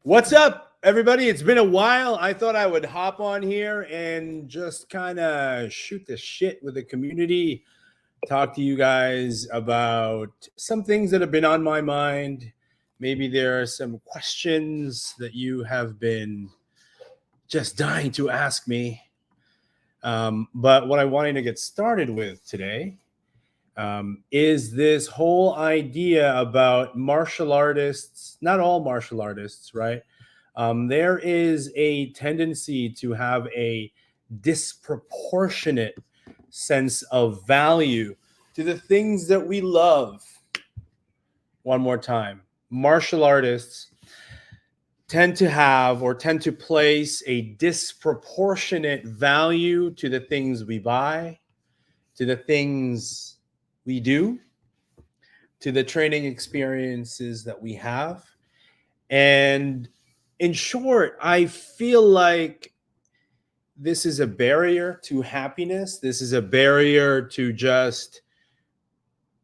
What's up, everybody? It's been a while. I thought I would hop on here and just kind of shoot the shit with the community, talk to you guys about some things that have been on my mind. Maybe there are some questions that you have been just dying to ask me. But what I wanted to get started with today is this whole idea about martial artists, not all martial artists, right? There is a tendency to have a disproportionate sense of value to the things that we love. One more time. Martial artists tend to place a disproportionate value to the things we buy, to the things we do, to the training experiences that we have. And in short, I feel like this is a barrier to happiness. This is a barrier to just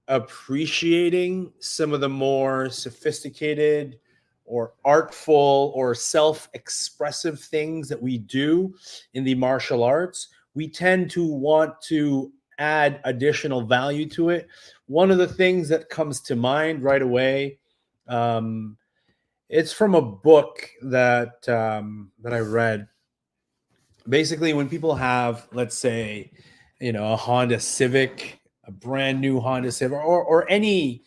appreciating some of the more sophisticated or artful or self-expressive things that we do in the martial arts. We tend to want to add additional value to it. One of the things that comes to mind right away, it's from a book that I read. Basically, when people have, let's say, a Honda Civic, a brand new Honda Civic, or any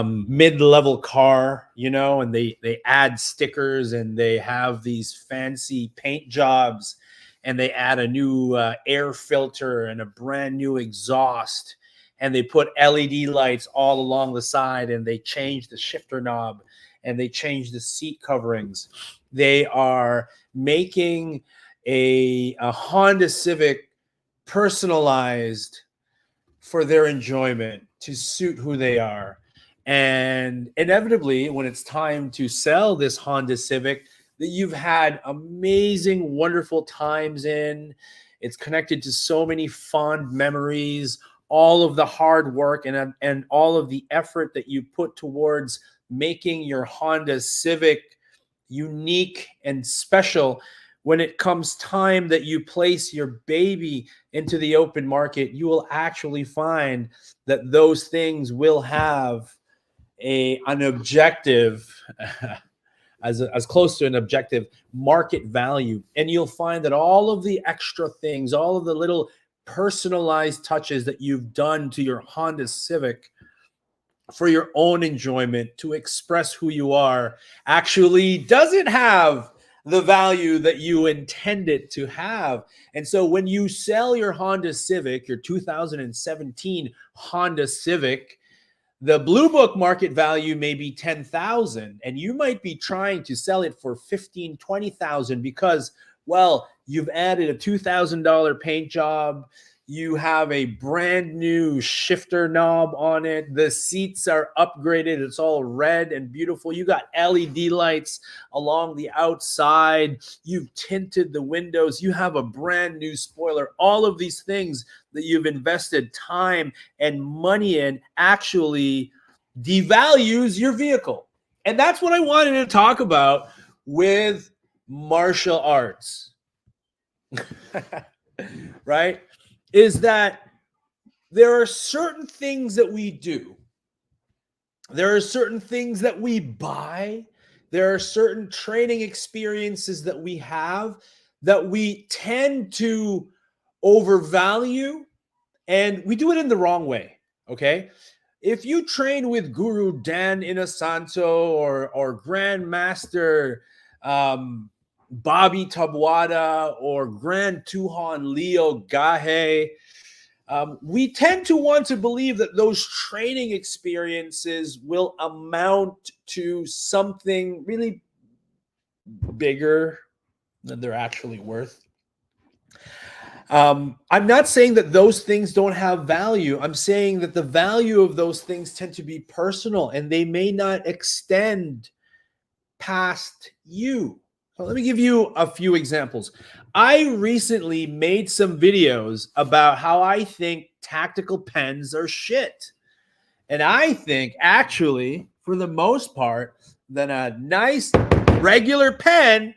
mid-level car, and they add stickers and they have these fancy paint jobs, and they add a new air filter and a brand new exhaust, and they put LED lights all along the side, and they change the shifter knob, and they change the seat coverings. They are making a Honda Civic personalized for their enjoyment to suit who they are. And inevitably, when it's time to sell this Honda Civic that you've had amazing, wonderful times in, it's connected to so many fond memories, all of the hard work and all of the effort that you put towards making your Honda Civic unique and special. When it comes time that you place your baby into the open market, you will actually find that those things will have an objective, as close to an objective market value. And you'll find that all of the extra things, all of the little personalized touches that you've done to your Honda Civic for your own enjoyment, to express who you are, actually doesn't have the value that you intend it to have. And so when you sell your Honda Civic, your 2017 Honda Civic, the Blue Book market value may be $10,000, and you might be trying to sell it for $15,000, $20,000 because, well, you've added a $2,000 paint job. You have a brand new shifter knob on it. The seats are upgraded. It's all red and beautiful. You got LED lights along the outside. You've tinted the windows. You have a brand new spoiler. All of these things that you've invested time and money in actually devalues your vehicle. And that's what I wanted to talk about with martial arts. Right? Is that there are certain things that we do. There are certain things that we buy. There are certain training experiences that we have that we tend to overvalue, and we do it in the wrong way, okay? If you train with Guru Dan Inosanto or Grandmaster Bobby Tabuada or Grand Tuhan Leo Gahe, we tend to want to believe that those training experiences will amount to something really bigger than they're actually worth. I'm not saying that those things don't have value. I'm saying that the value of those things tend to be personal, and they may not extend past you. So let me give you a few examples. I recently made some videos about how I think tactical pens are shit. And I think, actually, for the most part, than a nice regular pen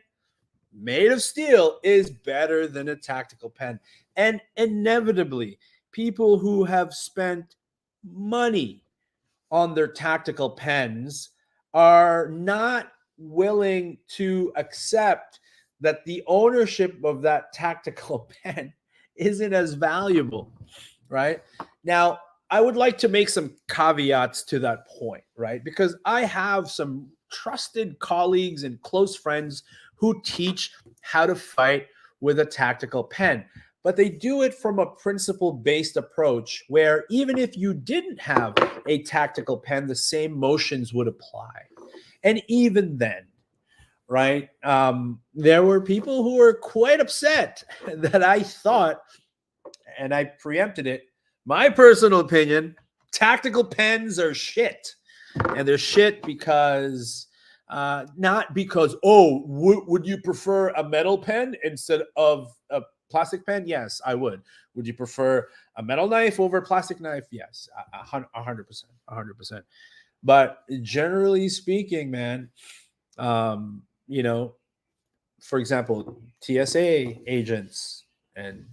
made of steel is better than a tactical pen. And inevitably, people who have spent money on their tactical pens are not willing to accept that the ownership of that tactical pen isn't as valuable, right? Now, I would like to make some caveats to that point, right? Because I have some trusted colleagues and close friends who teach how to fight with a tactical pen, but they do it from a principle based approach where even if you didn't have a tactical pen, the same motions would apply. And even then, right, there were people who were quite upset that I thought, and I preempted it, my personal opinion, tactical pens are shit. And they're shit because, not because, oh, would you prefer a metal pen instead of a plastic pen? Yes, I would. Would you prefer a metal knife over a plastic knife? Yes, 100%, 100%. But generally speaking, man, you know, for example, TSA agents and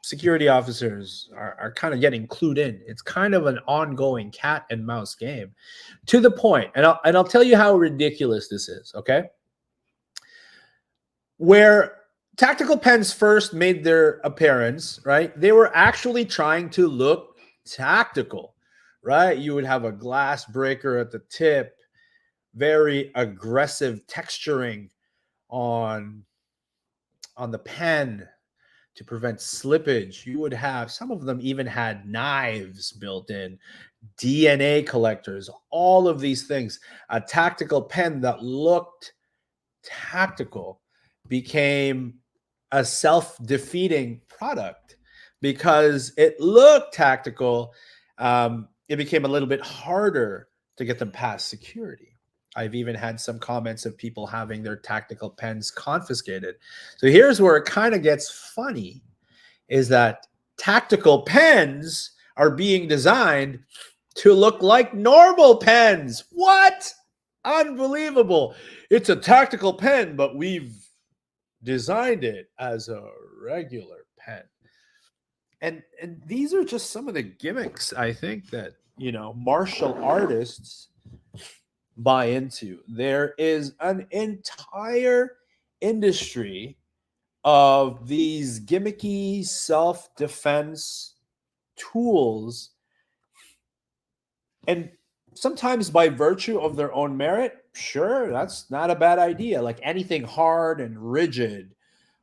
security officers are kind of getting clued in. It's kind of an ongoing cat and mouse game to the point, and I'll tell you how ridiculous this is, okay? Where tactical pens first made their appearance, right? They were actually trying to look tactical, right? You would have a glass breaker at the tip, very aggressive texturing on the pen to prevent slippage. You would have, some of them even had knives built in, DNA collectors, all of these things. A tactical pen that looked tactical became a self-defeating product because it looked tactical. It became a little bit harder to get them past security. I've even had some comments of people having their tactical pens confiscated. So here's where it kind of gets funny, is that tactical pens are being designed to look like normal pens. What? Unbelievable. It's a tactical pen, but we've designed it as a regular pen. And these are just some of the gimmicks, I think, that, you know, martial artists buy into. There is an entire industry of these gimmicky self-defense tools, and sometimes by virtue of their own merit, sure, that's not a bad idea. Like anything hard and rigid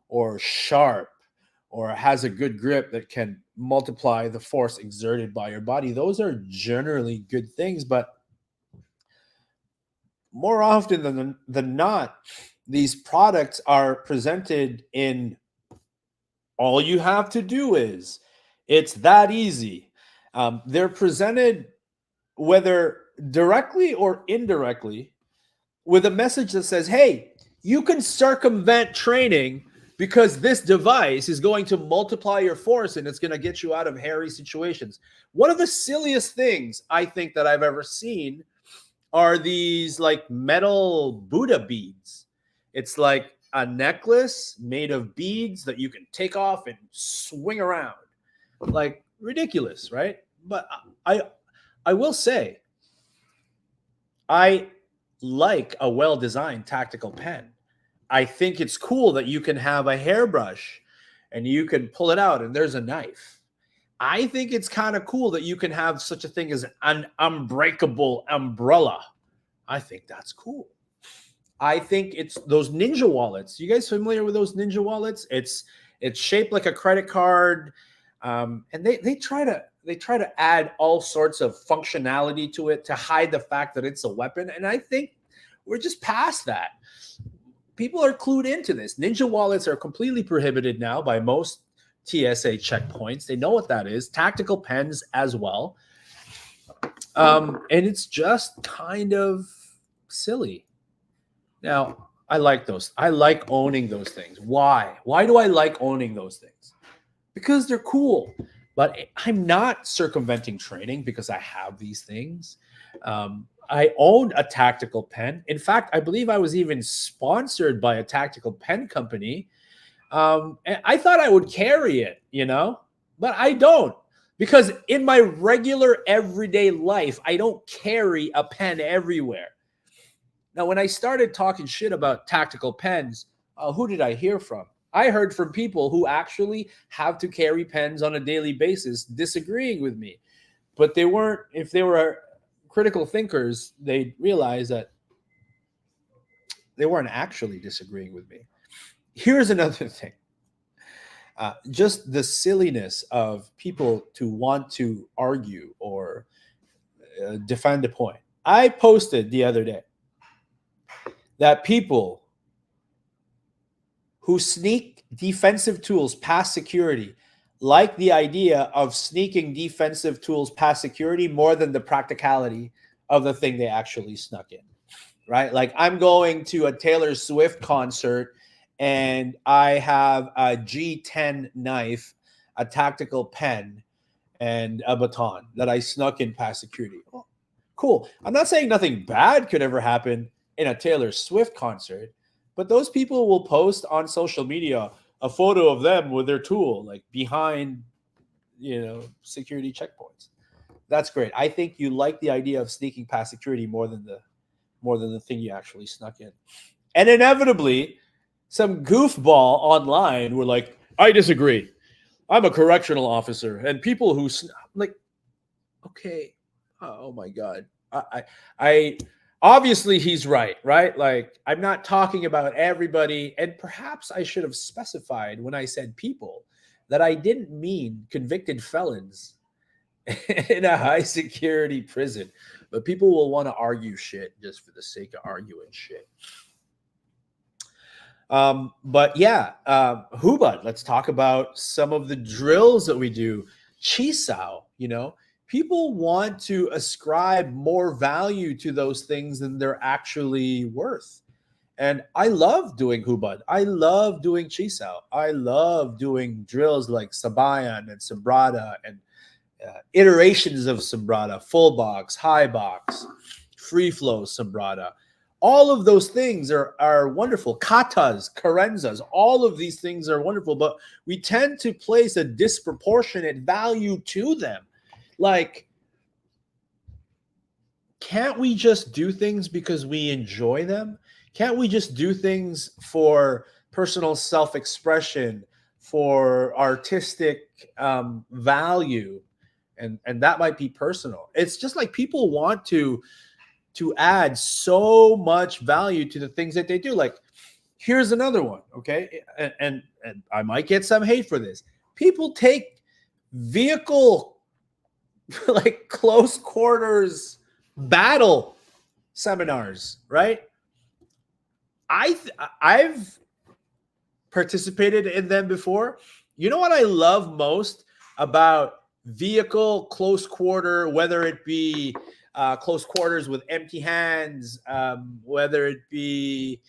or sharp or has a good grip that can multiply the force exerted by your body, those are generally good things. But more often than not, these products are presented in, all you have to do is, it's that easy. They're presented, whether directly or indirectly, with a message that says, hey, you can circumvent training because this device is going to multiply your force and it's going to get you out of hairy situations. One of the silliest things I think that I've ever seen are these like metal Buddha beads. It's like a necklace made of beads that you can take off and swing around. Like ridiculous, right? But I will say, I like a well-designed tactical pen. I think it's cool that you can have a hairbrush and you can pull it out and there's a knife. I think it's kind of cool that you can have such a thing as an unbreakable umbrella. I think that's cool. I think it's those ninja wallets. You guys familiar with those ninja wallets? It's shaped like a credit card, and they try to add all sorts of functionality to it to hide the fact that it's a weapon. And I think we're just past that. People are clued into this. Ninja wallets are completely prohibited now by most TSA checkpoints. They know what that is. Tactical pens as well. And it's just kind of silly. Now, I like those. I like owning those things. Why? Why do I like owning those things? Because they're cool. But I'm not circumventing training because I have these things. I owned a tactical pen. In fact, I believe I was even sponsored by a tactical pen company. And I thought I would carry it, but I don't, because in my regular everyday life, I don't carry a pen everywhere. Now, when I started talking shit about tactical pens, who did I hear from? I heard from people who actually have to carry pens on a daily basis disagreeing with me. But they weren't, if they were critical thinkers, they'd realize that they weren't actually disagreeing with me. Here's another thing. Just the silliness of people to want to argue or defend a point. I posted the other day that people who sneak defensive tools past security like the idea of sneaking defensive tools past security more than the practicality of the thing they actually snuck in, right? Like, I'm going to a Taylor Swift concert and I have a G10 knife, a tactical pen, and a baton that I snuck in past security. Oh, cool. I'm not saying nothing bad could ever happen in a Taylor Swift concert, but those people will post on social media a photo of them with their tool, like behind, security checkpoints. That's great. I think you like the idea of sneaking past security more than the thing you actually snuck in. And inevitably, some goofball online were like, I disagree. I'm a correctional officer, and people who like, okay, oh my God, I obviously he's right? Like, I'm not talking about everybody, and perhaps I should have specified when I said people that I didn't mean convicted felons in a high security prison, but people will want to argue shit just for the sake of arguing shit. But yeah, Hubad, let's talk about some of the drills that we do. Chisao, people want to ascribe more value to those things than they're actually worth. And I love doing Hubad. I love doing Chisao. I love doing drills like Sabayan and Sombrada and iterations of Sombrada, full box, high box, free flow Sombrada. All of those things are wonderful. Katas, carenzas, all of these things are wonderful, but we tend to place a disproportionate value to them. Like, can't we just do things because we enjoy them? Can't we just do things for personal self-expression, for artistic value? And that might be personal. It's just like people want to add so much value to the things that they do. Like, here's another one, okay? And I might get some hate for this. People take vehicle, like, close quarters battle seminars, right? I've participated in them before. You know what I love most about vehicle close quarter, whether it be close quarters with empty hands, whether it be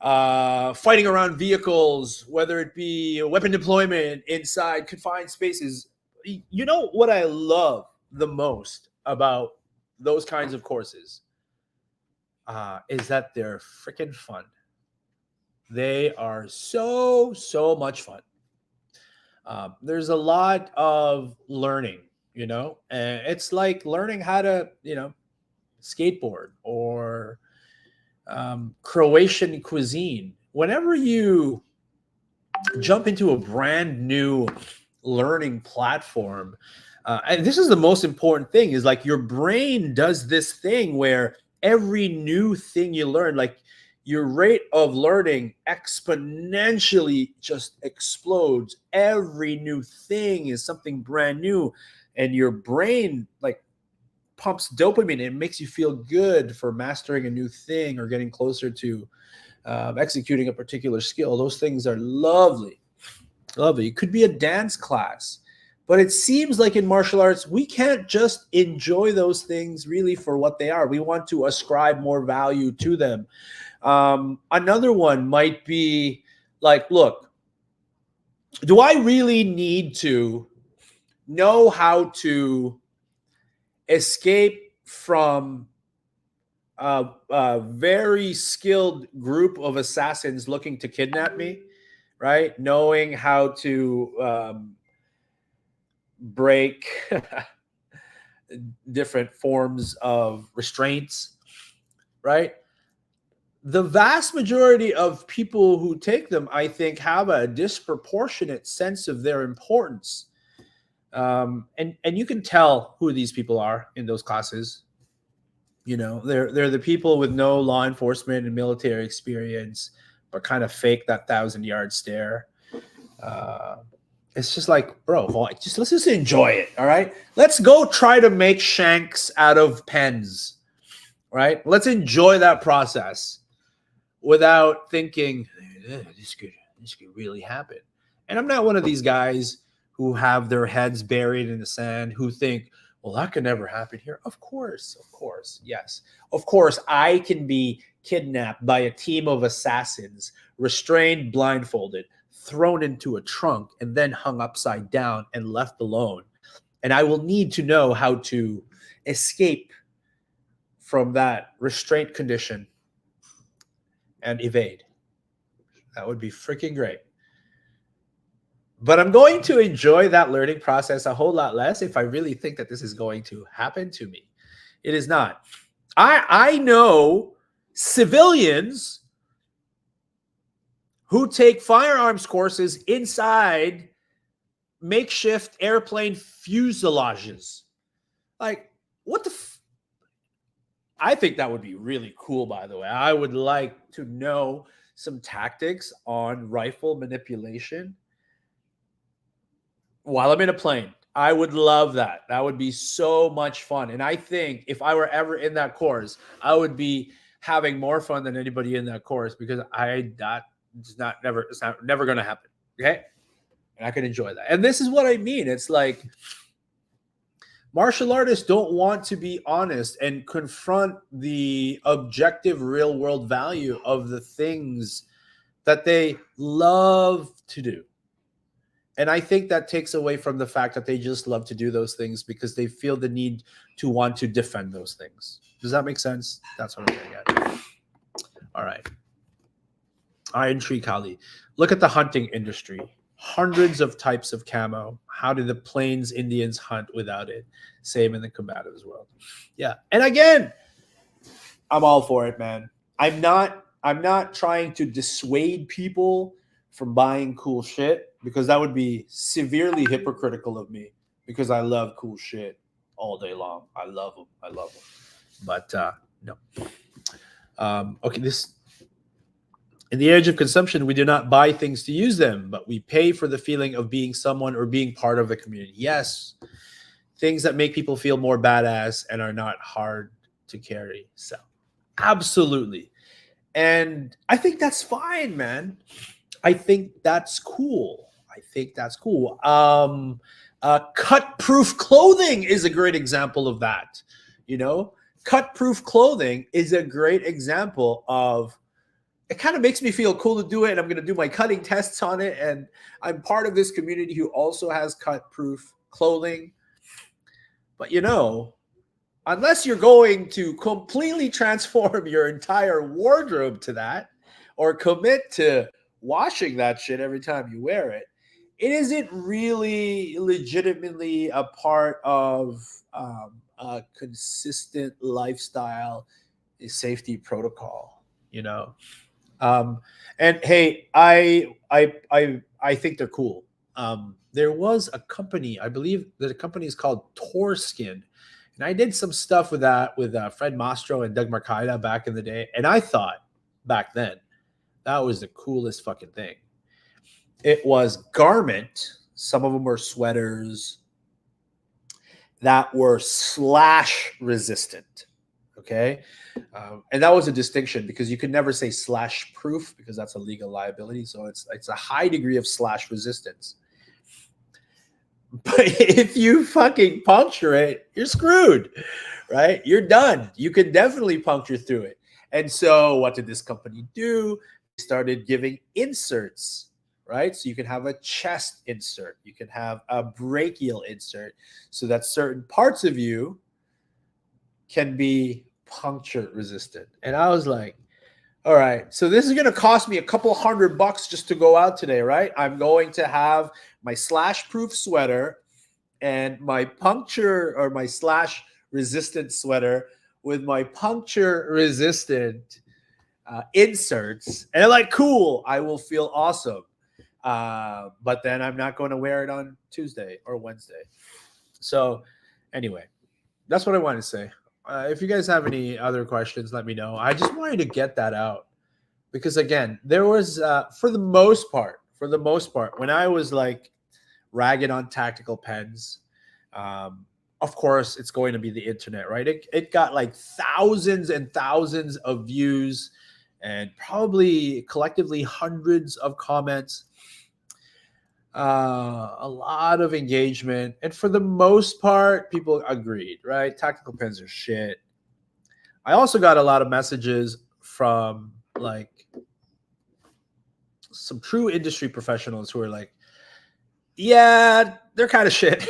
fighting around vehicles, whether it be weapon deployment inside confined spaces. You know what I love the most about those kinds of courses is that they're freaking fun. They are so much fun. There's a lot of learning, and it's like learning how to, skateboard or Croatian cuisine. Whenever you jump into a brand new learning platform, and this is the most important thing, is like your brain does this thing where every new thing you learn, like, your rate of learning exponentially just explodes. Every new thing is something brand new, and your brain, like, pumps dopamine. It makes you feel good for mastering a new thing or getting closer to executing a particular skill. Those things are lovely. It could be a dance class, but it seems like in martial arts, we can't just enjoy those things really for what they are. We want to ascribe more value to them. Another one might be like, look, do I really need to know how to escape from a very skilled group of assassins looking to kidnap me, right? Knowing how to break different forms of restraints, right? The vast majority of people who take them, I think, have a disproportionate sense of their importance. And you can tell who these people are in those classes. You know, they're the people with no law enforcement and military experience, but kind of fake that 1,000-yard stare. Uh, it's just like, bro, let's just enjoy it. All right, let's go try to make shanks out of pens. Right, let's enjoy that process without thinking this could really happen. And I'm not one of these guys who have their heads buried in the sand who think, well, that could never happen here. Of course, yes. Of course, I can be kidnapped by a team of assassins, restrained, blindfolded, thrown into a trunk, and then hung upside down and left alone. And I will need to know how to escape from that restraint condition and evade. That would be freaking great. But I'm going to enjoy that learning process a whole lot less if I really think that this is going to happen to me. It is not. I know civilians who take firearms courses inside makeshift airplane fuselages. Like, what the I think that would be really cool, by the way. I would like to know some tactics on rifle manipulation while I'm in a plane. I would love that. That would be so much fun. And I think if I were ever in that course, I would be having more fun than anybody in that course because it's never going to happen. Okay. And I could enjoy that. And this is what I mean. It's like martial artists don't want to be honest and confront the objective real world value of the things that they love to do. And I think that takes away from the fact that they just love to do those things because they feel the need to want to defend those things. Does that make sense? That's what I'm getting at. All right. Iron Tree Kali. Look at the hunting industry. Hundreds of types of camo. How do the Plains Indians hunt without it? Same in the combatives world. Yeah. And again, I'm all for it, man. I'm not trying to dissuade people from buying cool shit because that would be severely hypocritical of me because I love cool shit all day long. I love them. But no. Okay, in the age of consumption, we do not buy things to use them, but we pay for the feeling of being someone or being part of the community. Yes, things that make people feel more badass and are not hard to carry. So, absolutely. And I think that's fine, man. I think that's cool. Cut-proof clothing is a great example of that. You know, cut-proof clothing is a great example of it kind of makes me feel cool to do it. And I'm going to do my cutting tests on it. And I'm part of this community who also has cut-proof clothing. But, you know, unless you're going to completely transform your entire wardrobe to that or commit to washing that shit every time you wear it, it isn't really legitimately a part of a consistent lifestyle safety protocol, you know? And hey, I think they're cool. There was a company, I believe the company is called Torskin, and I did some stuff with that with Fred Mastro and Doug Marcaida back in the day, and I thought back then that was the coolest fucking thing. It was garment. Some of them were sweaters that were slash resistant. Okay. And that was a distinction because you could never say slash proof because that's a legal liability. So it's a high degree of slash resistance. But if you fucking puncture it, you're screwed, right? You're done. You can definitely puncture through it. And so what did this company do? They started giving inserts, right? So you can have a chest insert. You can have a brachial insert so that certain parts of you can be puncture resistant. And I was like, all right, so this is going to cost me a couple $100 just to go out today, right? I'm going to have my slash proof sweater and my puncture or my slash resistant sweater with my puncture resistant inserts. And they're like, cool, I will feel awesome. But then I'm not going to wear it on Tuesday or Wednesday. So anyway, that's what I wanted to say. If you guys have any other questions, let me know. I just wanted to get that out because, again, there was, for the most part, when I was like ragging on tactical pens, of course, it's going to be the internet, right? It got like thousands and thousands of views and probably collectively hundreds of comments. A lot of engagement, and for the most part people agreed, right? Tactical pens are shit. I also got a lot of messages from like some true industry professionals who are like, yeah, they're kind of shit.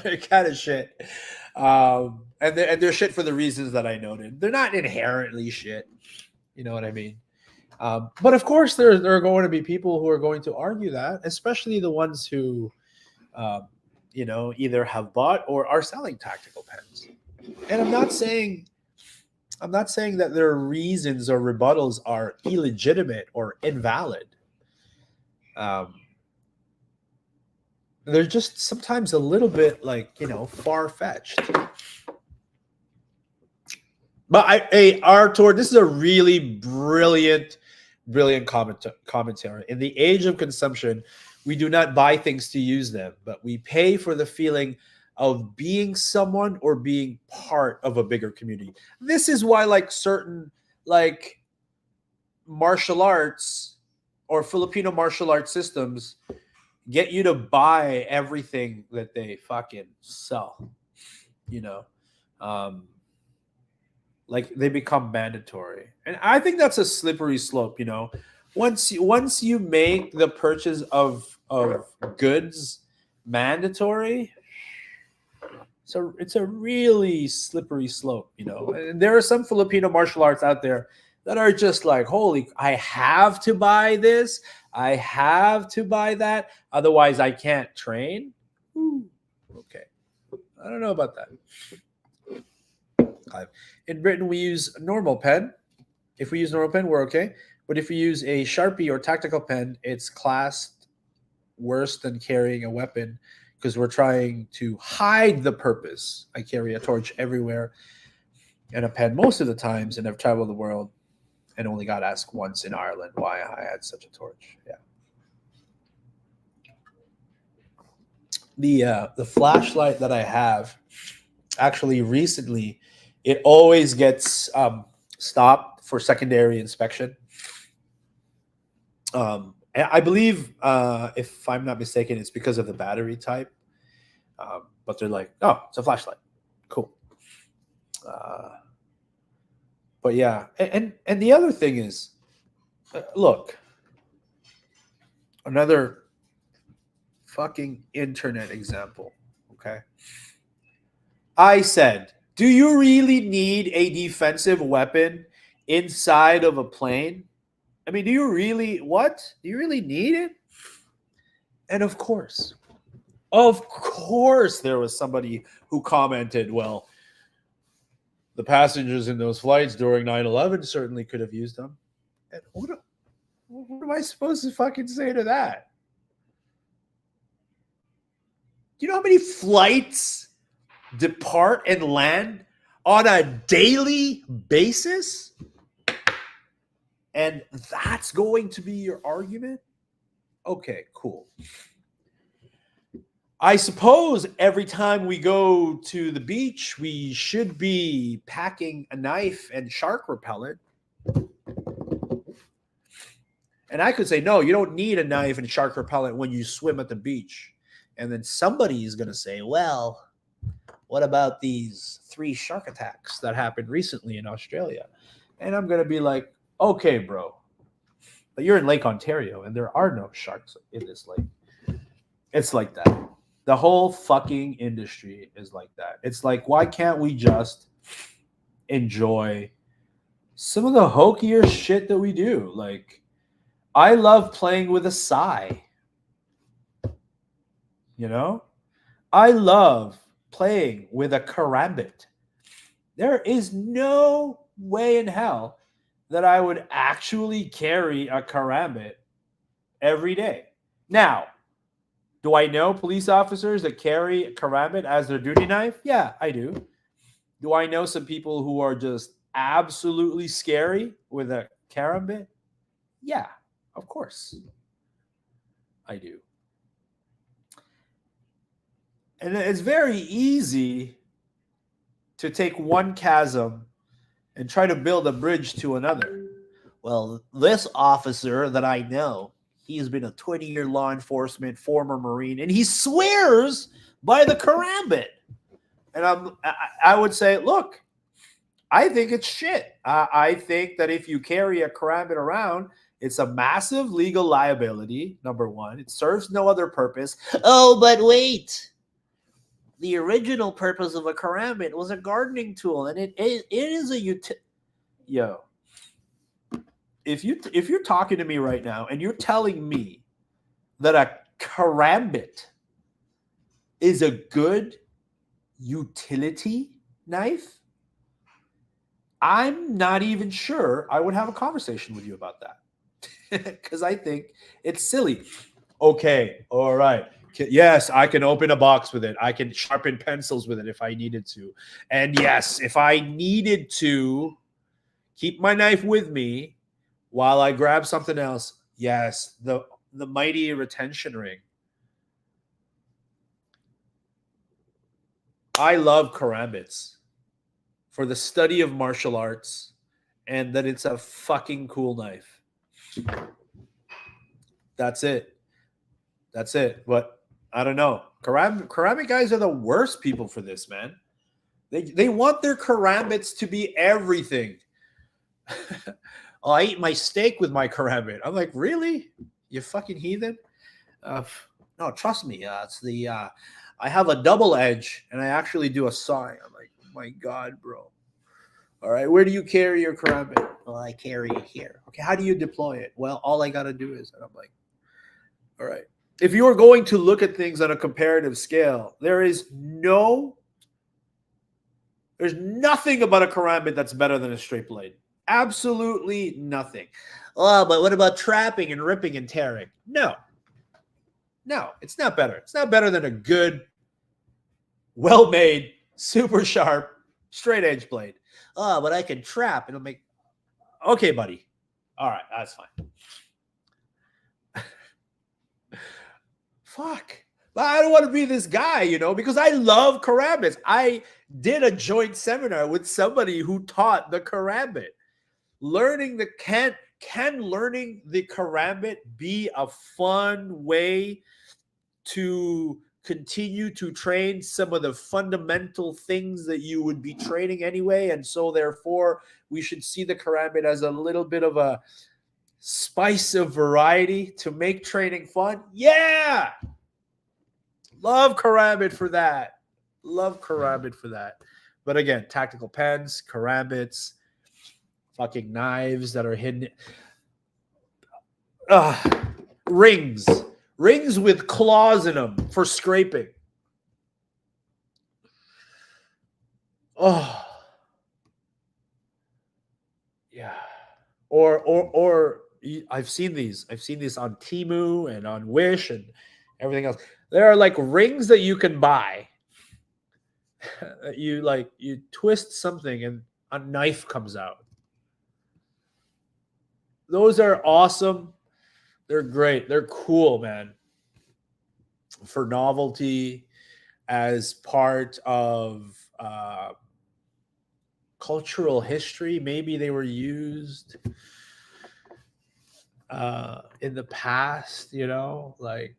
They're kind of shit. And they're shit for the reasons that I noted. They're not inherently shit, you know what I mean? But of course, there are going to be people who are going to argue that, especially the ones who, either have bought or are selling tactical pens. And I'm not saying that their reasons or rebuttals are illegitimate or invalid. They're just sometimes a little bit like, far-fetched. But Artur, this is a really brilliant commentary. In the age of consumption, we do not buy things to use them, but we pay for the feeling of being someone or being part of a bigger community. This is why like certain like martial arts or Filipino martial arts systems get you to buy everything that they fucking sell, like they become mandatory. And I think that's a slippery slope, once you make the purchase of goods mandatory, so it's a really slippery slope, And there are some Filipino martial arts out there that are just like, holy, I have to buy this, I have to buy that, otherwise I can't train. Ooh, okay, I don't know about that. In Britain, we use a normal pen. If we use normal pen, we're okay. But if we use a Sharpie or tactical pen, it's classed worse than carrying a weapon because we're trying to hide the purpose. I carry a torch everywhere and a pen most of the times, and I've traveled the world and only got asked once in Ireland why I had such a torch. Yeah. The flashlight that I have, actually recently, it always gets stopped for secondary inspection. I believe, if I'm not mistaken, it's because of the battery type. But they're like, oh, it's a flashlight. Cool. But yeah, and the other thing is, look, another fucking internet example, okay? I said, do you really need a defensive weapon inside of a plane? I mean, do you really need it? And of course, there was somebody who commented, well, the passengers in those flights during 9/11 certainly could have used them. And what am I supposed to fucking say to that? Do you know how many flights depart and land on a daily basis? And that's going to be your argument? Okay, cool. I suppose every time we go to the beach, we should be packing a knife and shark repellent. And I could say, no, you don't need a knife and shark repellent when you swim at the beach. And then somebody is going to say, well, what about these 3 shark attacks that happened recently in Australia? And I'm going to be like, okay, bro, but you're in Lake Ontario and there are no sharks in this lake. It's like that. The whole fucking industry is like that. It's like, why can't we just enjoy some of the hokier shit that we do. Like, I love playing with a sai, you know? I love playing with a karambit. There is no way in hell that I would actually carry a karambit every day. Now, do I know police officers that carry a karambit as their duty knife? Yeah, I do. Do I know some people who are just absolutely scary with a karambit? Yeah, of course. I do. And it's very easy to take one chasm and try to build a bridge to another. Well, this officer that I know, he's been a 20-year law enforcement, former Marine, and he swears by the karambit. And I would say, look, I think it's shit. I think that if you carry a karambit around, it's a massive legal liability, number one. It serves no other purpose. Oh, but wait. The original purpose of a karambit was a gardening tool, and it is a yo. If you're talking to me right now and you're telling me that a karambit is a good utility knife, I'm not even sure I would have a conversation with you about that. Because I think it's silly. Okay, all right. Yes, I can open a box with it. I can sharpen pencils with it if I needed to. And yes, if I needed to keep my knife with me while I grab something else, yes, the mighty retention ring. I love karambits for the study of martial arts and that it's a fucking cool knife. That's it. That's it. But I don't know. Karambit guys are the worst people for this, man. They want their karambits to be everything. Oh, I eat my steak with my karambit. I'm like, really? You fucking heathen? No, trust me. It's the I have a double edge, and I actually do a saw. I'm like, oh my God, bro. All right, where do you carry your karambit? Well, I carry it here. Okay, how do you deploy it? Well, all I got to do is, and I'm like, all right. If you are going to look at things on a comparative scale, there's nothing about a karambit that's better than a straight blade. Absolutely nothing. Oh, but what about trapping and ripping and tearing? No, it's not better. It's not better than a good, well-made, super sharp, straight edge blade. Oh, but I can trap. It'll make... Okay, buddy. All right, that's fine. Fuck. But I don't want to be this guy, because I love karambits. I did a joint seminar with somebody who taught the karambit. Can learning the karambit be a fun way to continue to train some of the fundamental things that you would be training anyway? And so therefore we should see the karambit as a little bit of a spice of variety to make training fun. Yeah. Love karambit for that. But again, tactical pens, karambits, fucking knives that are hidden. Rings with claws in them for scraping. Oh, yeah. Or I've seen these on Temu and on Wish and everything else. There are like rings that you can buy. You twist something and a knife comes out. Those are awesome. They're great. They're cool, man. For novelty, as part of cultural history, maybe they were used in the past, like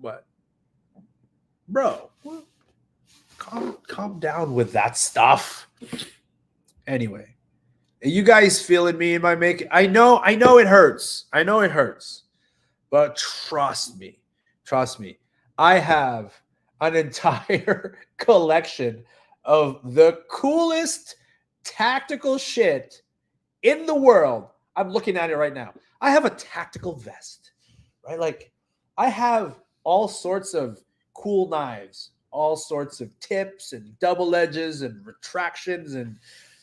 what? Bro, calm down with that stuff. Anyway, are you guys feeling me in my making? I know it hurts. But trust me. I have an entire collection of the coolest tactical shit in the world. I'm looking at it right now. I have a tactical vest, right? Like I have all sorts of cool knives, all sorts of tips and double edges and retractions and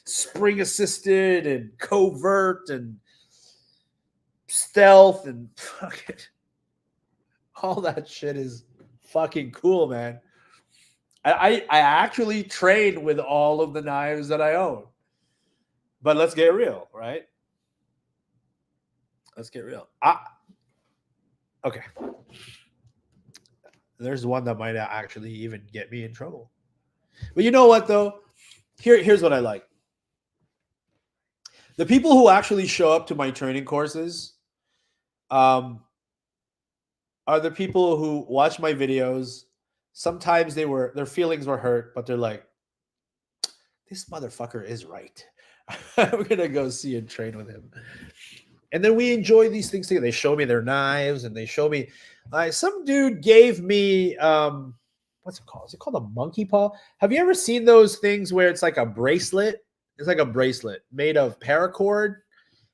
spring assisted and covert and stealth and fucking all that shit is fucking cool, man. I actually train with all of the knives that I own. But let's get real, right? Let's get real. Okay. There's one that might actually even get me in trouble. But you know what, though? Here's what I like. The people who actually show up to my training courses are the people who watch my videos. Sometimes their feelings were hurt, but they're like, this motherfucker is right. I'm going to go see and train with him. And then we enjoy these things together. They show me their knives and they show me. Some dude gave me, what's it called? Is it called a monkey paw? Have you ever seen those things where it's like a bracelet? It's like a bracelet made of paracord.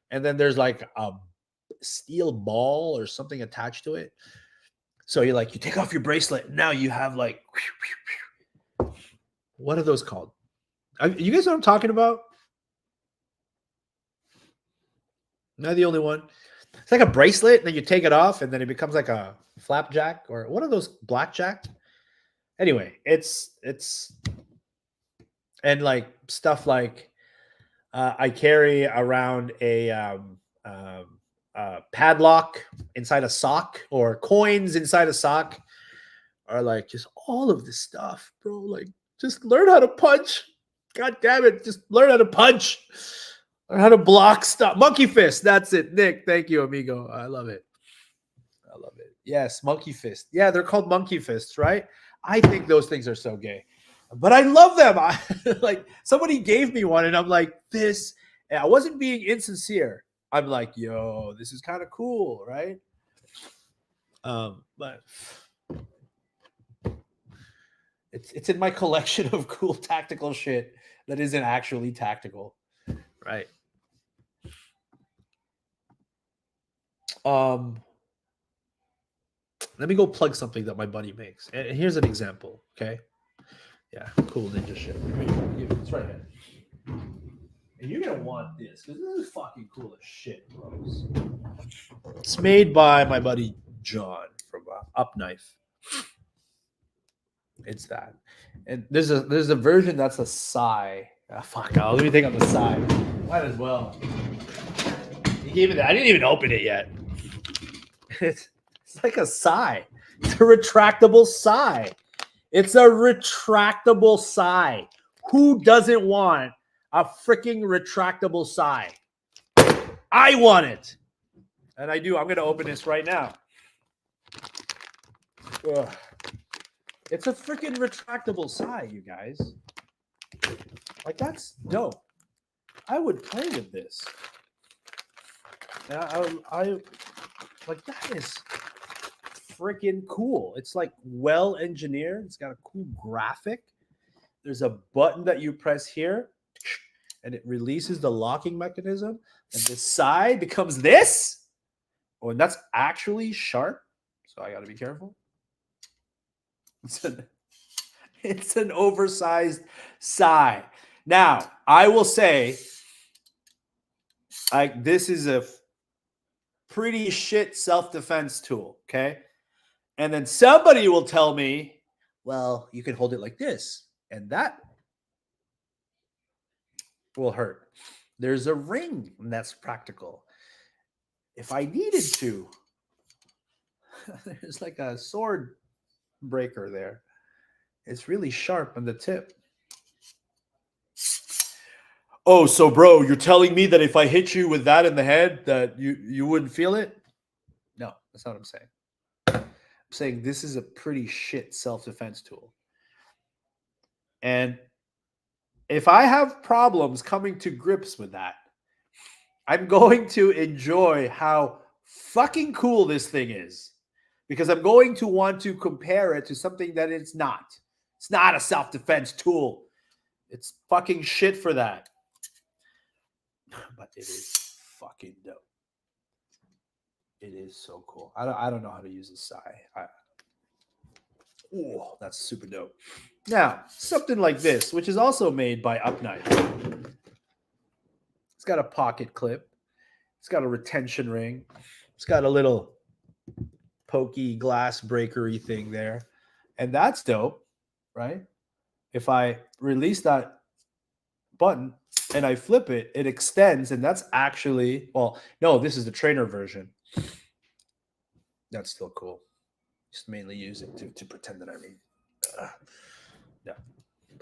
And then there's like a steel ball or something attached to it. So you take off your bracelet. And now you have like, what are those called? You guys know what I'm talking about? Not the only one. It's like a bracelet, and then you take it off, and then it becomes like a flapjack, or what are those, blackjack? Anyway, it's and like stuff like I carry around a padlock inside a sock, or coins inside a sock, or like just all of this stuff, bro. Like just learn how to punch. God damn it, just learn how to punch. Or how to block stuff. Monkey fist. That's it. Nick, thank you, amigo. I love it. I love it. Yes, monkey fist. Yeah, they're called monkey fists, right? I think those things are so gay. But I love them. Like somebody gave me one and I'm like, this. And I wasn't being insincere. I'm like, yo, this is kind of cool, right? But it's in my collection of cool tactical shit that isn't actually tactical, right? Let me go plug something that my buddy makes. And here's an example, okay? Yeah, cool ninja shit. It's right here. And you're gonna want this because this is fucking cool as shit, bros. It's made by my buddy John from Up Knife. It's that. And there's a version that's a sai. Fuck, let me think on the side. Might as well. He gave me that. I didn't even open it yet. It's like a sai. It's a retractable sai. It's a retractable sai. Who doesn't want a freaking retractable sai? I want it. And I do. I'm going to open this right now. Ugh. It's a freaking retractable sai, you guys. Like, that's dope. I would play with this. I like, that is freaking cool. It's like well engineered. It's got a cool graphic. There's a button that you press here and it releases the locking mechanism. And this side becomes this. Oh, and that's actually sharp. So I got to be careful. It's an oversized sai. Now, I will say, this is a pretty shit self-defense tool, okay? And then somebody will tell me, well, you can hold it like this, and that will hurt. There's a ring, and that's practical. If I needed to, there's like a sword breaker there. It's really sharp on the tip. Oh, so bro, you're telling me that if I hit you with that in the head, that you wouldn't feel it? No, that's not what I'm saying. I'm saying this is a pretty shit self-defense tool. And if I have problems coming to grips with that, I'm going to enjoy how fucking cool this thing is. Because I'm going to want to compare it to something that it's not. It's not a self-defense tool. It's fucking shit for that. but it is fucking dope. It is so cool. I don't know how to use a sai. Oh, that's super dope. Now, something like this, which is also made by Upknife. It's got a pocket clip. It's got a retention ring. It's got a little pokey glass breakery thing there. And that's dope, right? If I release that button and I flip it, it extends. And that's actually, well, no, this is the trainer version. That's still cool. Just mainly use it to pretend that I read. Yeah.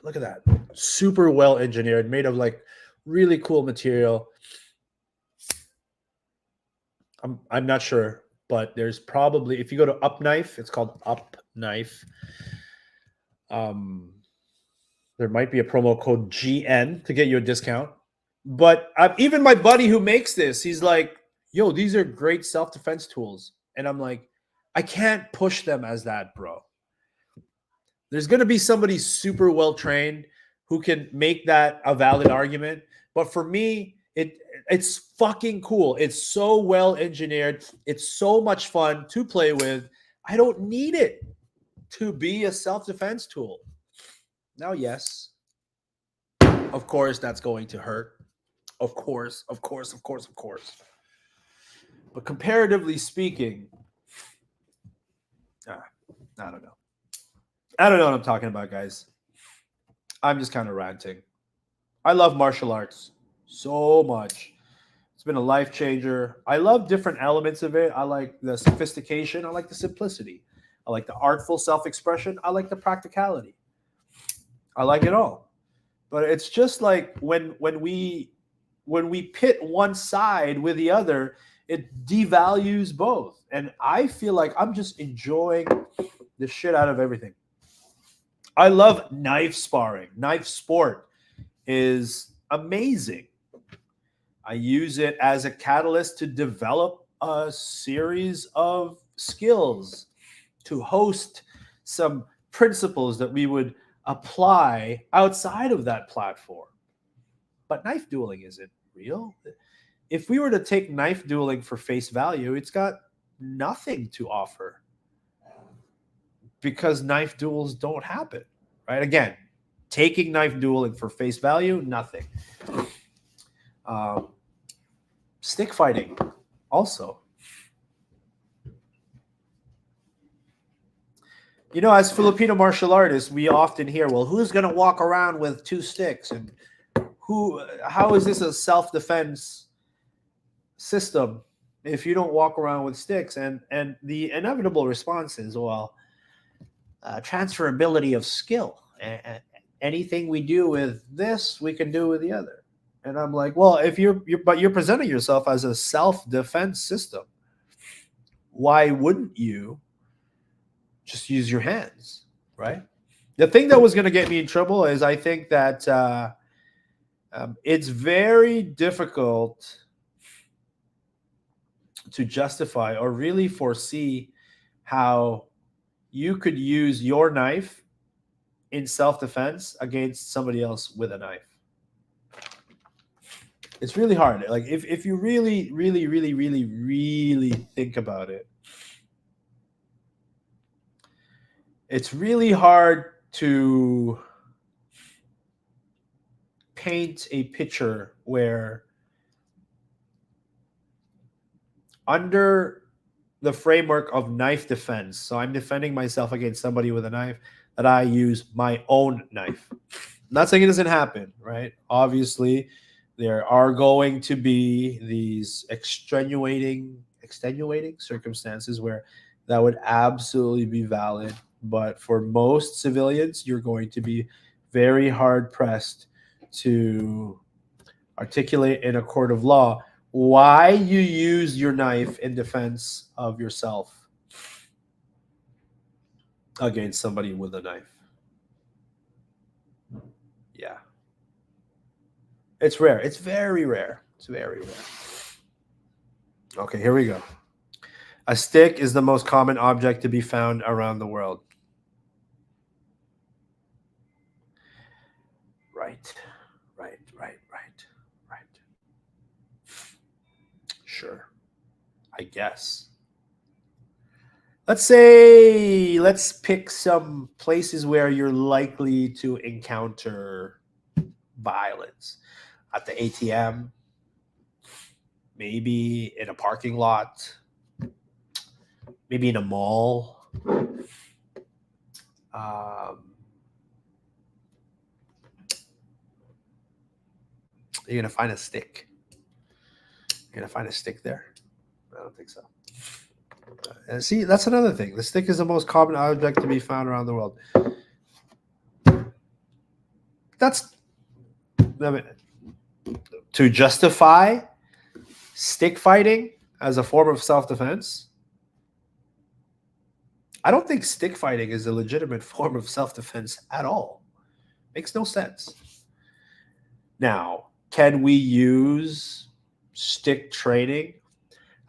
Look at that. Super well engineered, made of like really cool material. I'm not sure, but there's probably, if you go to Upknife, it's called Upknife. There might be a promo code GN to get you a discount. But even my buddy who makes this, he's like, "Yo, these are great self-defense tools," and I'm like, "I can't push them as that, bro. There's going to be somebody super well trained who can make that a valid argument. But for me, it's fucking cool. It's so well engineered. It's so much fun to play with. I don't need it to be a self-defense tool. Now, yes, of course, that's going to hurt. Of course. But comparatively speaking, I don't know. I don't know what I'm talking about, guys. I'm just kind of ranting. I love martial arts so much. It's been a life changer. I love different elements of it. I like the sophistication. I like the simplicity. I like the artful self-expression. I like the practicality. I like it all. But it's just like when we pit one side with the other, it devalues both. And I feel like I'm just enjoying the shit out of everything. I love knife sparring. Knife sport is amazing. I use it as a catalyst to develop a series of skills, to host some principles that we would apply outside of that platform. But knife dueling isn't real. If we were to take knife dueling for face value, it's got nothing to offer because knife duels don't happen, right? Again, taking knife dueling for face value, nothing. Stick fighting, also. You know, as Filipino martial artists, we often hear, well, who's going to walk around with two sticks? And how is this a self-defense system if you don't walk around with sticks? And the inevitable response is, well, transferability of skill. Anything we do with this, we can do with the other. And I'm like, well, if you're presenting yourself as a self-defense system, why wouldn't you just use your hands, right? The thing that was going to get me in trouble is I think that it's very difficult to justify or really foresee how you could use your knife in self-defense against somebody else with a knife. It's really hard. Like if you really think about it, it's really hard to paint a picture where under the framework of knife defense, so I'm defending myself against somebody with a knife, that I use my own knife. I'm not saying it doesn't happen, right? Obviously, there are going to be these extenuating circumstances where that would absolutely be valid. But for most civilians, you're going to be very hard pressed to articulate in a court of law why you use your knife in defense of yourself against somebody with a knife. Yeah. It's rare. It's very rare. It's very rare. Okay, here we go. A stick is the most common object to be found around the world. Right. I guess. Let's pick some places where you're likely to encounter violence. At the ATM, maybe in a parking lot, maybe in a mall. You're gonna find a stick. You're gonna find a stick there? I don't think so. And see, that's another thing. The stick is the most common object to be found around the world. That's, I mean, to justify stick fighting as a form of self-defense. I don't think stick fighting is a legitimate form of self-defense at all. Makes no sense. Now, can we use stick training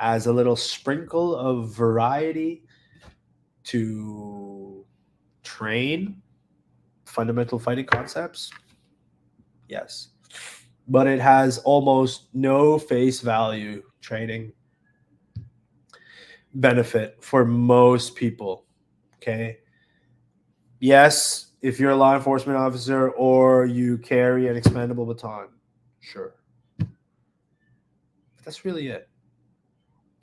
as a little sprinkle of variety to train fundamental fighting concepts? Yes. But it has almost no face value training benefit for most people. Okay. Yes, if you're a law enforcement officer or you carry an expendable baton, sure. But that's really it.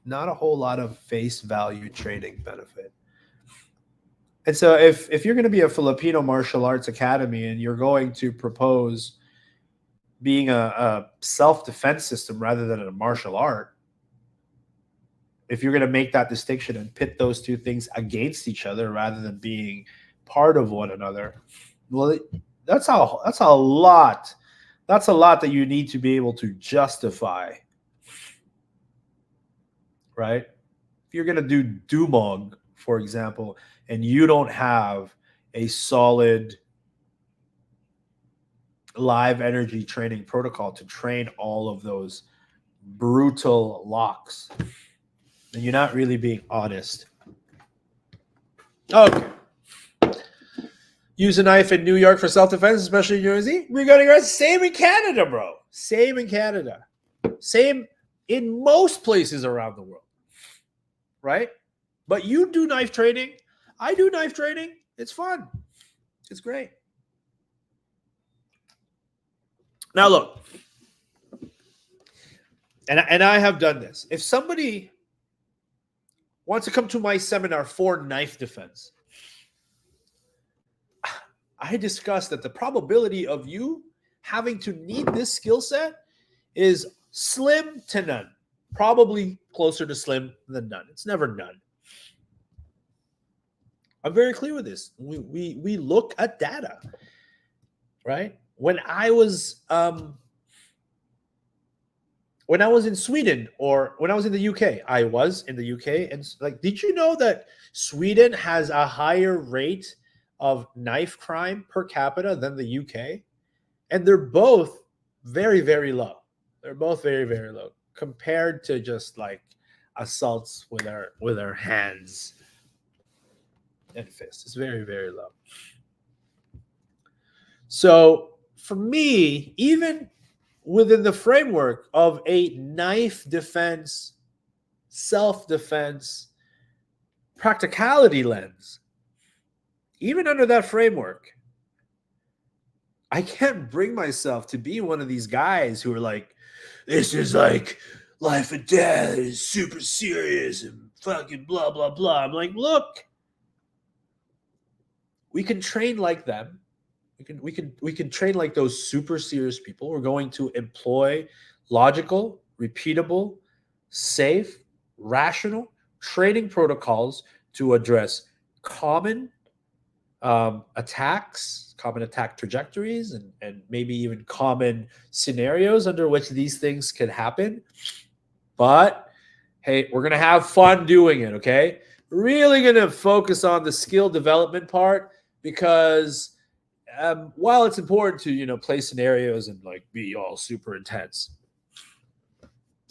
Not a whole lot of face value training benefit. And so if you're going to be a Filipino martial arts academy and you're going to propose being a self-defense system rather than a martial art, if you're going to make that distinction and pit those two things against each other rather than being part of one another, well, that's a lot. That's a lot that you need to be able to justify, right? If you're going to do Dumog, for example, and you don't have a solid live energy training protocol to train all of those brutal locks, then you're not really being honest. Okay. Use a knife in New York for self-defense, especially in New Jersey. We're going to go same in Canada, bro. Same in Canada. Same in most places around the world. Right? But you do knife training. I do knife training. It's fun. It's great. Now look, and I have done this. If somebody wants to come to my seminar for knife defense, I discussed that the probability of you having to need this skill set is slim to none. Probably closer to slim than none. It's never none. I'm very clear with this. We look at data, right? When I was in Sweden, or when I was in the UK, I was in the UK, and like, did you know that Sweden has a higher rate of knife crime per capita than the UK? And they're both very, very low. They're both very, very low compared to just like assaults with our hands and fists. It's very, very low. So for me, even within the framework of a knife defense, self-defense, practicality lens, even under that framework, I can't bring myself to be one of these guys who are like, this is like life and death, is super serious and fucking blah, blah, blah. I'm like, look, we can train like them. We can train like those super serious people. We're going to employ logical, repeatable, safe, rational training protocols to address common attacks, common attack trajectories, and maybe even common scenarios under which these things could happen. But hey, we're going to have fun doing it, okay? Really going to focus on the skill development part, because while it's important to, play scenarios and like be all super intense,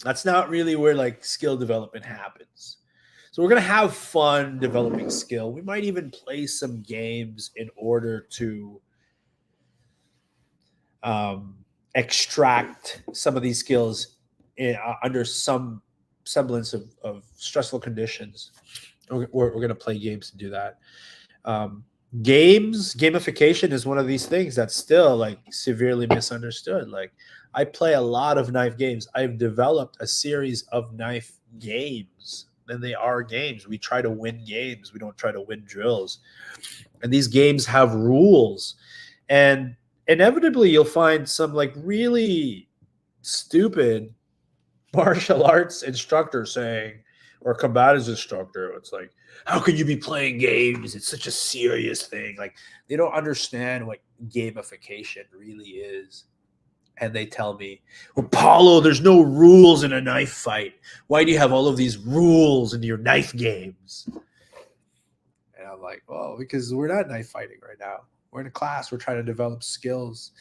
that's not really where like skill development happens. So we're going to have fun developing skill. We might even play some games in order to extract some of these skills under some semblance of stressful conditions, we're going to play games to do that. Gamification is one of these things that's still like severely misunderstood. Like, I play a lot of knife games. I've developed a series of knife games, and they are games. We try to win games. We don't try to win drills. And these games have rules, and inevitably you'll find some like really stupid martial arts instructor saying, or combatives instructor, it's like, how can you be playing games? It's such a serious thing. Like, they don't understand what gamification really is. And they tell me, well, Paulo, there's no rules in a knife fight. Why do you have all of these rules in your knife games? And I'm like, well, because we're not knife fighting right now. We're in a class. We're trying to develop skills.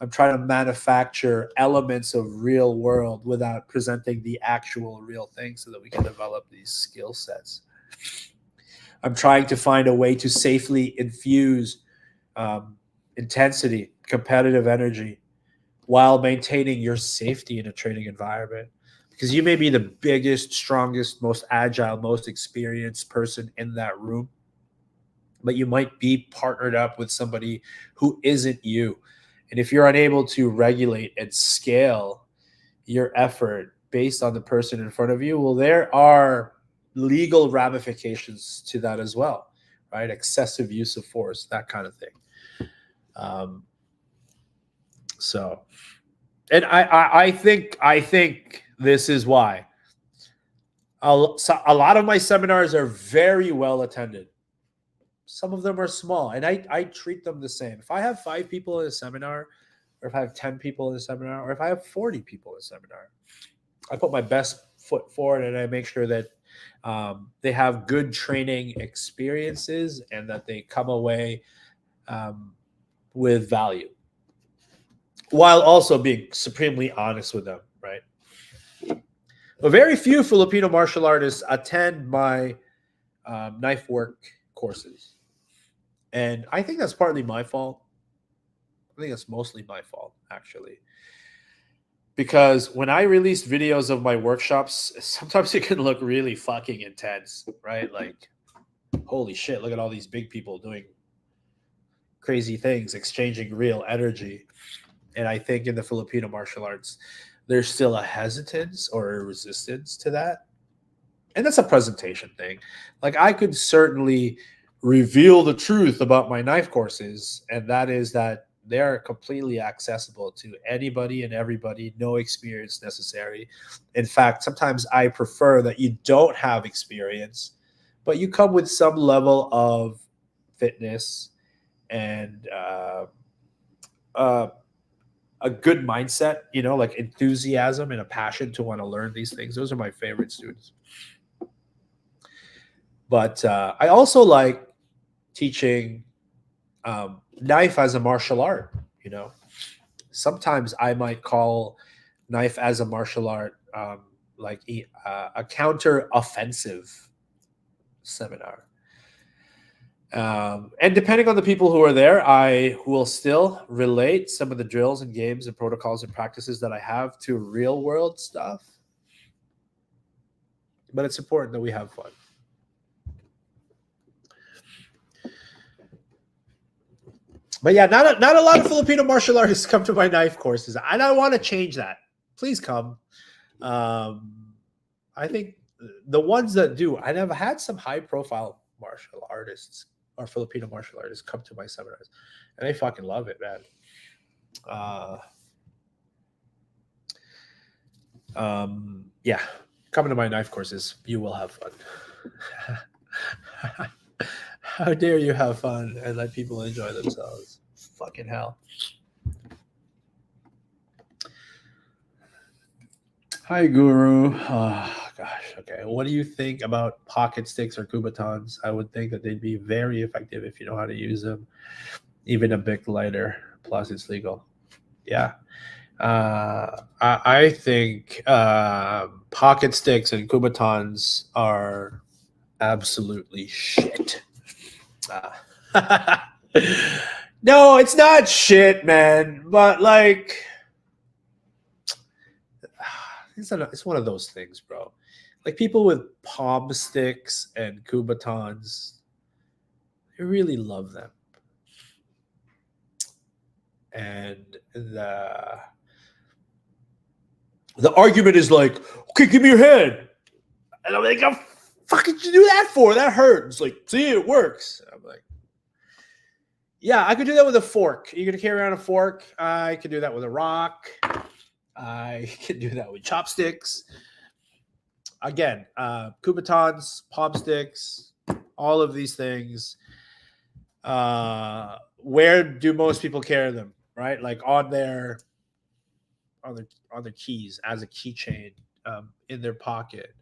I'm trying to manufacture elements of real world without presenting the actual real thing so that we can develop these skill sets. I'm trying to find a way to safely infuse intensity, competitive energy, while maintaining your safety in a training environment. Because you may be the biggest, strongest, most agile, most experienced person in that room, but you might be partnered up with somebody who isn't you. And if you're unable to regulate and scale your effort based on the person in front of you, well, there are legal ramifications to that as well, right? Excessive use of force, that kind of thing. And I think this is why a lot of my seminars are very well attended. Some of them are small, and I treat them the same. If I have 5 people in a seminar, or if I have 10 people in a seminar, or if I have 40 people in a seminar, I put my best foot forward, and I make sure that they have good training experiences and that they come away with value, while also being supremely honest with them, right? But very few Filipino martial artists attend my knife work courses. And I think that's partly my fault. I think that's mostly my fault, actually. Because when I release videos of my workshops, sometimes it can look really fucking intense, right? Like, holy shit, look at all these big people doing crazy things, exchanging real energy. And I think in the Filipino martial arts, there's still a hesitance or a resistance to that. And that's a presentation thing. Like, I could certainly reveal the truth about my knife courses, and that is that they're completely accessible to anybody and everybody, no experience necessary. In fact, sometimes I prefer that you don't have experience, but you come with some level of fitness and a good mindset, like enthusiasm and a passion to want to learn these things. Those are my favorite students. But I also like teaching knife as a martial art. Sometimes I might call knife as a martial art like a counter-offensive seminar. And depending on the people who are there, I will still relate some of the drills and games and protocols and practices that I have to real world stuff. But it's important that we have fun. But yeah, not a lot of Filipino martial artists come to my knife courses, and I want to change that. Please come. I think the ones that do, I've had some high-profile martial artists or Filipino martial artists come to my seminars, and they fucking love it, man. Yeah, come to my knife courses. You will have fun. How dare you have fun and let people enjoy themselves? Fucking hell. Hi, Guru. Oh, gosh. Okay. What do you think about pocket sticks or kubatons? I would think that they'd be very effective if you know how to use them. Even a bit lighter. Plus, it's legal. Yeah. I think pocket sticks and kubatons are absolutely shit. No, it's not shit, man. But like, it's one of those things, bro. Like people with palm sticks and kubatons, I really love them. And the argument is like, okay, give me your hand. And I'm like, oh, fuck did you do that for? That hurts. Like, see, it works. I'm like, yeah, I could do that with a fork. You could carry around a fork. I could do that with a rock. I could do that with chopsticks. Again, kubatons, palm sticks, all of these things. Where do most people carry them? Right, like on their keys as a keychain, in their pocket.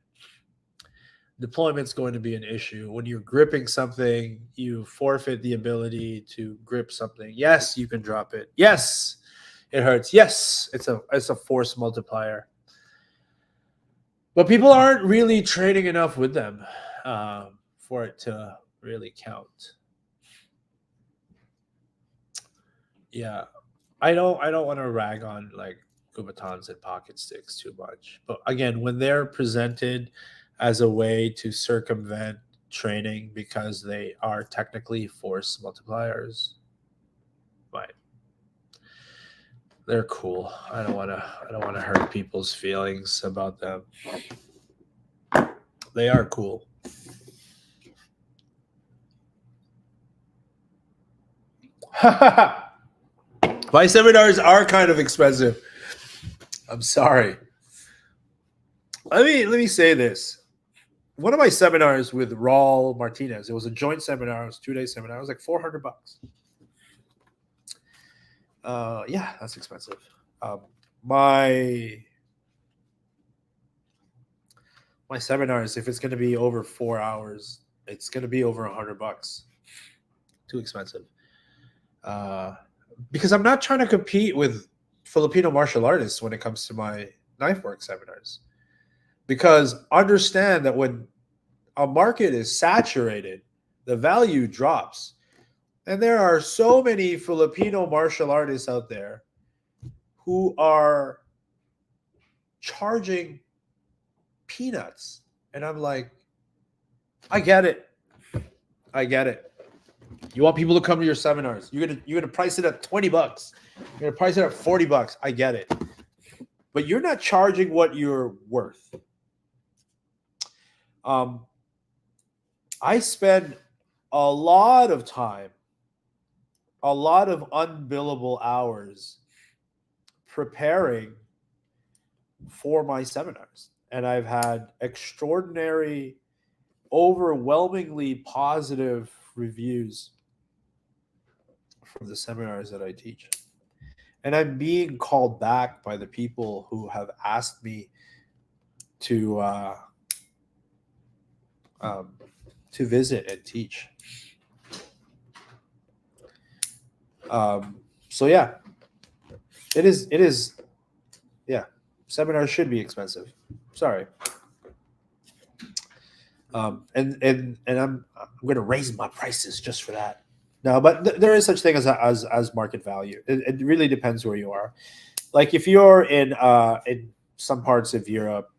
Deployment's going to be an issue. When you're gripping something, you forfeit the ability to grip something. Yes, you can drop it. Yes, it hurts. Yes, it's a force multiplier. But people aren't really training enough with them for it to really count. Yeah, I don't want to rag on like kubatons and pocket sticks too much. But again, when they're presented as a way to circumvent training because they are technically force multipliers, right? They're cool. I don't want to hurt people's feelings about them. They are cool. My seminars are kind of expensive. I'm sorry. Let me say this. One of my seminars with Raul Martinez, it was a joint seminar. It was a 2-day seminar. It was like $400. Yeah, that's expensive. My seminars, if it's going to be over 4 hours, it's going to be over $100. Too expensive. Because I'm not trying to compete with Filipino martial artists when it comes to my knife work seminars. Because understand that when a market is saturated, the value drops. And there are so many Filipino martial artists out there who are charging peanuts. And I'm like, I get it. I get it. You want people to come to your seminars. You're gonna price it at $20. You're gonna price it at $40. I get it. But you're not charging what you're worth. I spend a lot of time, a lot of unbillable hours preparing for my seminars. And I've had extraordinary, overwhelmingly positive reviews from the seminars that I teach. And I'm being called back by the people who have asked me to visit and teach. So yeah, it is. Yeah, seminars should be expensive. Sorry. And I'm going to raise my prices just for that. No, but there is such thing as market value. It really depends where you are. Like if you're in some parts of Europe,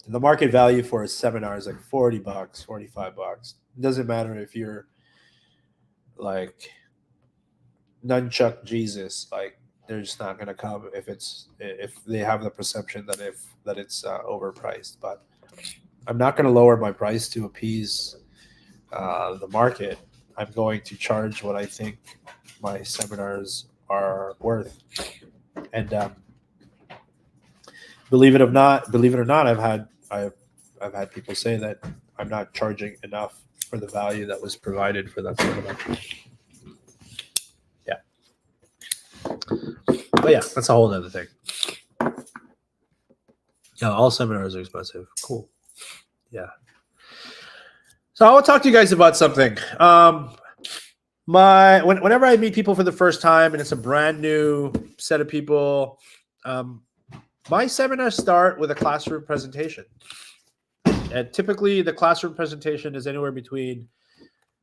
the market value for a seminar is like $40, $45. It doesn't matter if you're like nunchuck Jesus, like they're just not going to come if they have the perception that it's overpriced. But I'm not going to lower my price to appease the market. I'm going to charge what I think my seminars are worth. And believe it or not, I've had people say that I'm not charging enough for the value that was provided for that seminar. Yeah. But yeah, that's a whole other thing. Yeah, all seminars are expensive. Cool. Yeah. So I want to talk to you guys about something. Whenever I meet people for the first time and it's a brand new set of people, my seminars start with a classroom presentation. And typically the classroom presentation is anywhere between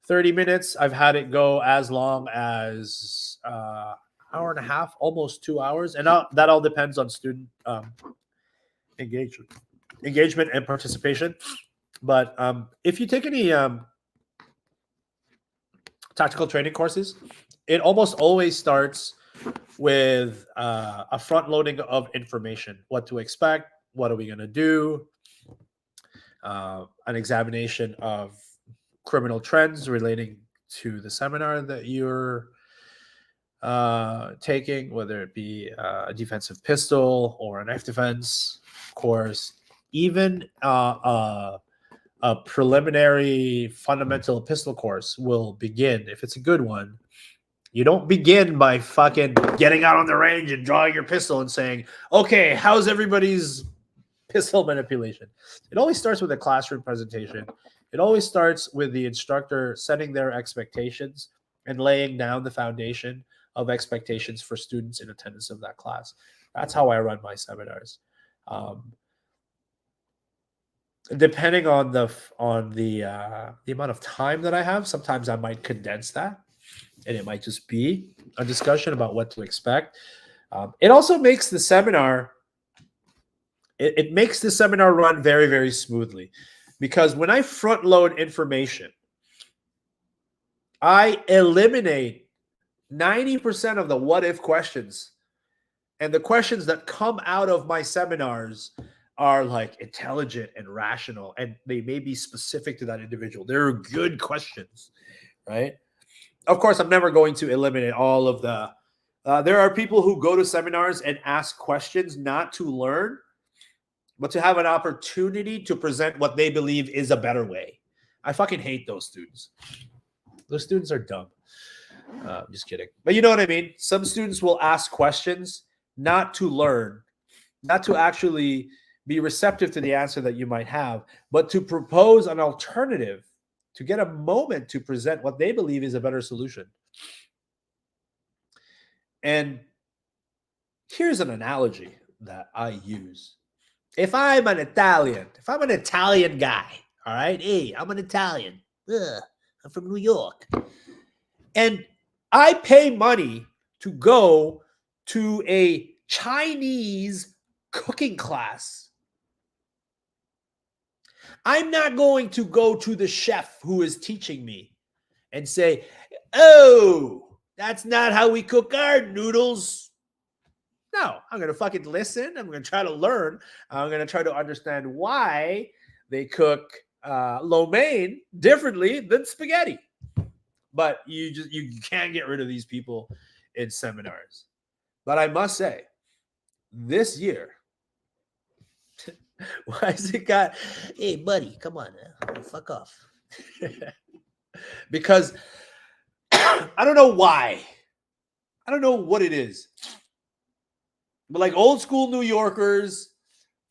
30 minutes. I've had it go as long as hour and a half, almost 2 hours. And that all depends on student engagement and participation. But if you take any tactical training courses, it almost always starts with a front loading of information, what to expect, what are we going to do, an examination of criminal trends relating to the seminar that you're taking, whether it be a defensive pistol or a knife defense course, even a preliminary fundamental pistol course will begin, if it's a good one. You don't begin by fucking getting out on the range and drawing your pistol and saying, okay, how's everybody's pistol manipulation? It always starts with a classroom presentation. It always starts with the instructor setting their expectations and laying down the foundation of expectations for students in attendance of that class. That's how I run my seminars. Depending on the amount of time that I have, sometimes I might condense that, and it might just be a discussion about what to expect. It also makes the seminar. It makes the seminar run very, very smoothly, because when I front load information, I eliminate 90% of the what if questions, and the questions that come out of my seminars are like intelligent and rational, and they may be specific to that individual. They're good questions, right? Of course, I'm never going to eliminate all of the. There are people who go to seminars and ask questions not to learn, but to have an opportunity to present what they believe is a better way. I fucking hate those students. Those students are dumb. Just kidding. But you know what I mean? Some students will ask questions not to learn, not to actually be receptive to the answer that you might have, but to propose an alternative, to get a moment to present what they believe is a better solution. And here's an analogy that I use. If I'm an Italian guy, all right? Hey, I'm an Italian. I'm from New York. And I pay money to go to a Chinese cooking class. I'm not going to go to the chef who is teaching me and say, oh, that's not how we cook our noodles. No, I'm going to fucking listen. I'm going to try to learn. I'm going to try to understand why they cook lo mein differently than spaghetti. But you can't get rid of these people in seminars. But I must say, this year, why is it got, hey, buddy, come on, fuck off. Because I don't know why. I don't know what it is. But like old school New Yorkers,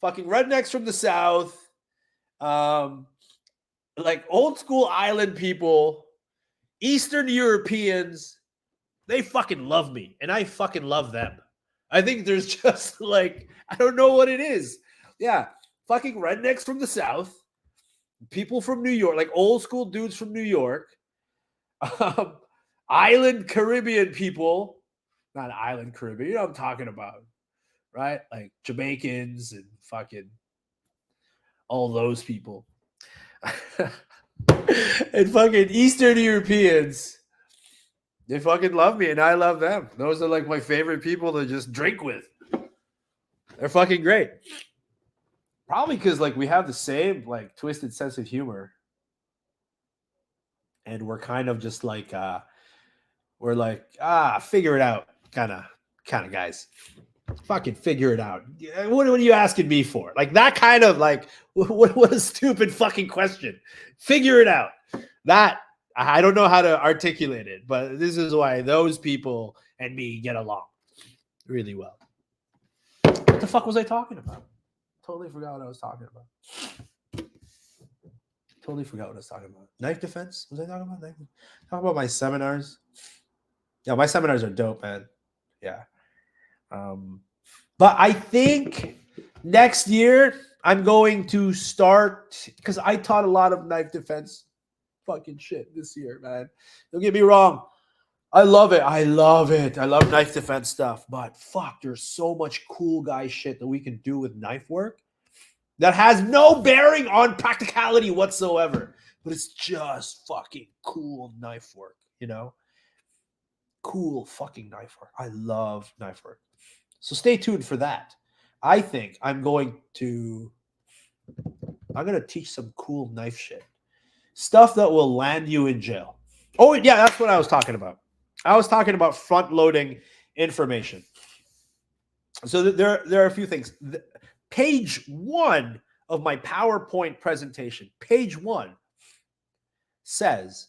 fucking rednecks from the South, like old school island people, Eastern Europeans, they fucking love me, and I fucking love them. I think there's just like, I don't know what it is. Yeah, fucking rednecks from the South, people from New York, like old school dudes from New York, island Caribbean people, not island Caribbean, you know what I'm talking about, right? Like Jamaicans and fucking all those people. And fucking Eastern Europeans, they fucking love me and I love them. Those are like my favorite people to just drink with. They're fucking great. Probably because like we have the same like twisted sense of humor. And we're kind of just like we're like, figure it out kind of guys. Fucking figure it out. What are you asking me for? Like that kind of like, what a stupid fucking question. Figure it out. That, I don't know how to articulate it, but this is why those people and me get along really well. What the fuck was I talking about? Totally forgot what I was talking about. Knife defense? Was I talking about knife? Talk about my seminars. Yeah, my seminars are dope, man. Yeah. But I think next year I'm going to start, because I taught a lot of knife defense fucking shit this year, man. Don't get me wrong. I love it. I love knife defense stuff. But fuck, there's so much cool guy shit that we can do with knife work that has no bearing on practicality whatsoever, but it's just fucking cool knife work, you know? Cool fucking knife work. I love knife work. So stay tuned for that. I think I'm going to teach some cool knife shit. Stuff that will land you in jail. Oh, yeah, that's what I was talking about. I was talking about front loading information. So there are a few things. Page 1 of my PowerPoint presentation, page 1 says,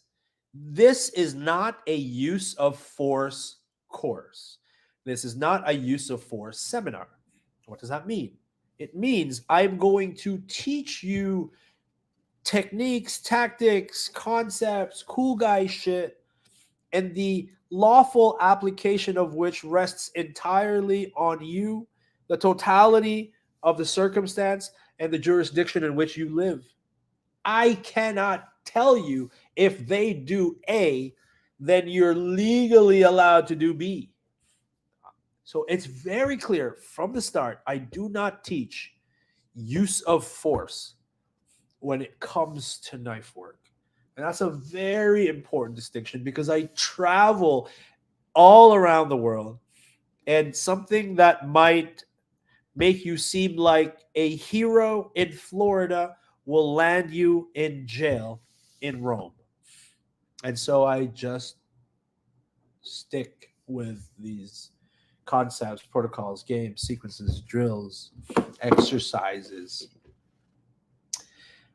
this is not a use of force course. This is not a use of force seminar. What does that mean? It means I'm going to teach you techniques, tactics, concepts, cool guy shit, and the lawful application of which rests entirely on you, the totality of the circumstance, and the jurisdiction in which you live. I cannot tell you if they do A, then you're legally allowed to do B. So it's very clear from the start, I do not teach use of force when it comes to knife work. And that's a very important distinction because I travel all around the world, and something that might make you seem like a hero in Florida will land you in jail in Rome. And so I just stick with these concepts, protocols, games, sequences, drills, exercises.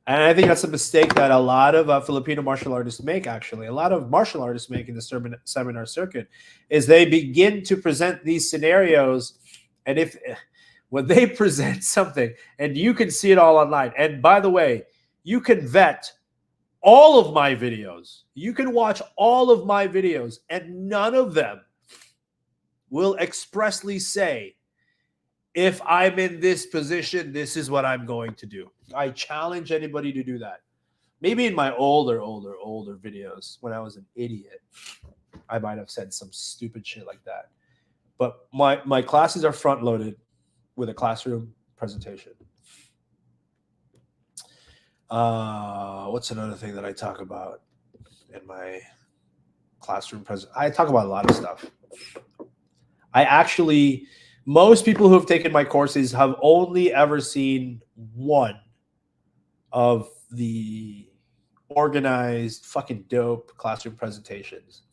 And I think that's a mistake that a lot of Filipino martial artists make, actually. A lot of martial artists make in the seminar circuit is they begin to present these scenarios. And when they present something, and you can see it all online. And by the way, you can vet all of my videos. You can watch all of my videos, and none of them will expressly say, if I'm in this position, this is what I'm going to do. I challenge anybody to do that. Maybe in my older videos when I was an idiot, I might have said some stupid shit like that. But my classes are front loaded with a classroom presentation. What's another thing that I talk about in my classroom present? I talk about a lot of stuff. Most people who have taken my courses have only ever seen one of the organized, fucking dope classroom presentations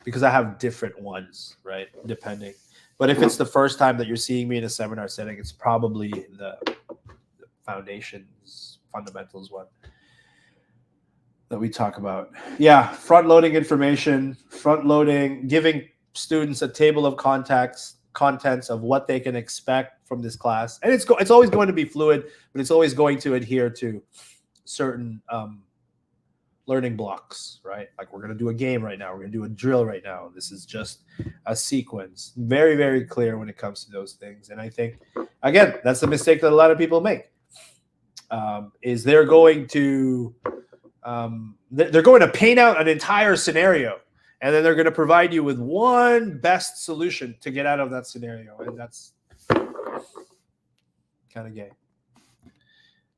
because I have different ones, right? Depending. But if it's the first time that you're seeing me in a seminar setting, it's probably the fundamentals one that we talk about. Yeah, front-loading information, front-loading, giving students a table of contents of what they can expect from this class. And it's always going to be fluid, but it's always going to adhere to certain learning blocks, right? Like we're going to do a game right now. We're going to do a drill right now. This is just a sequence. Very, very clear when it comes to those things. And I think, again, that's the mistake that a lot of people make. Is they're going to paint out an entire scenario, and then they're going to provide you with one best solution to get out of that scenario, and that's kind of gay.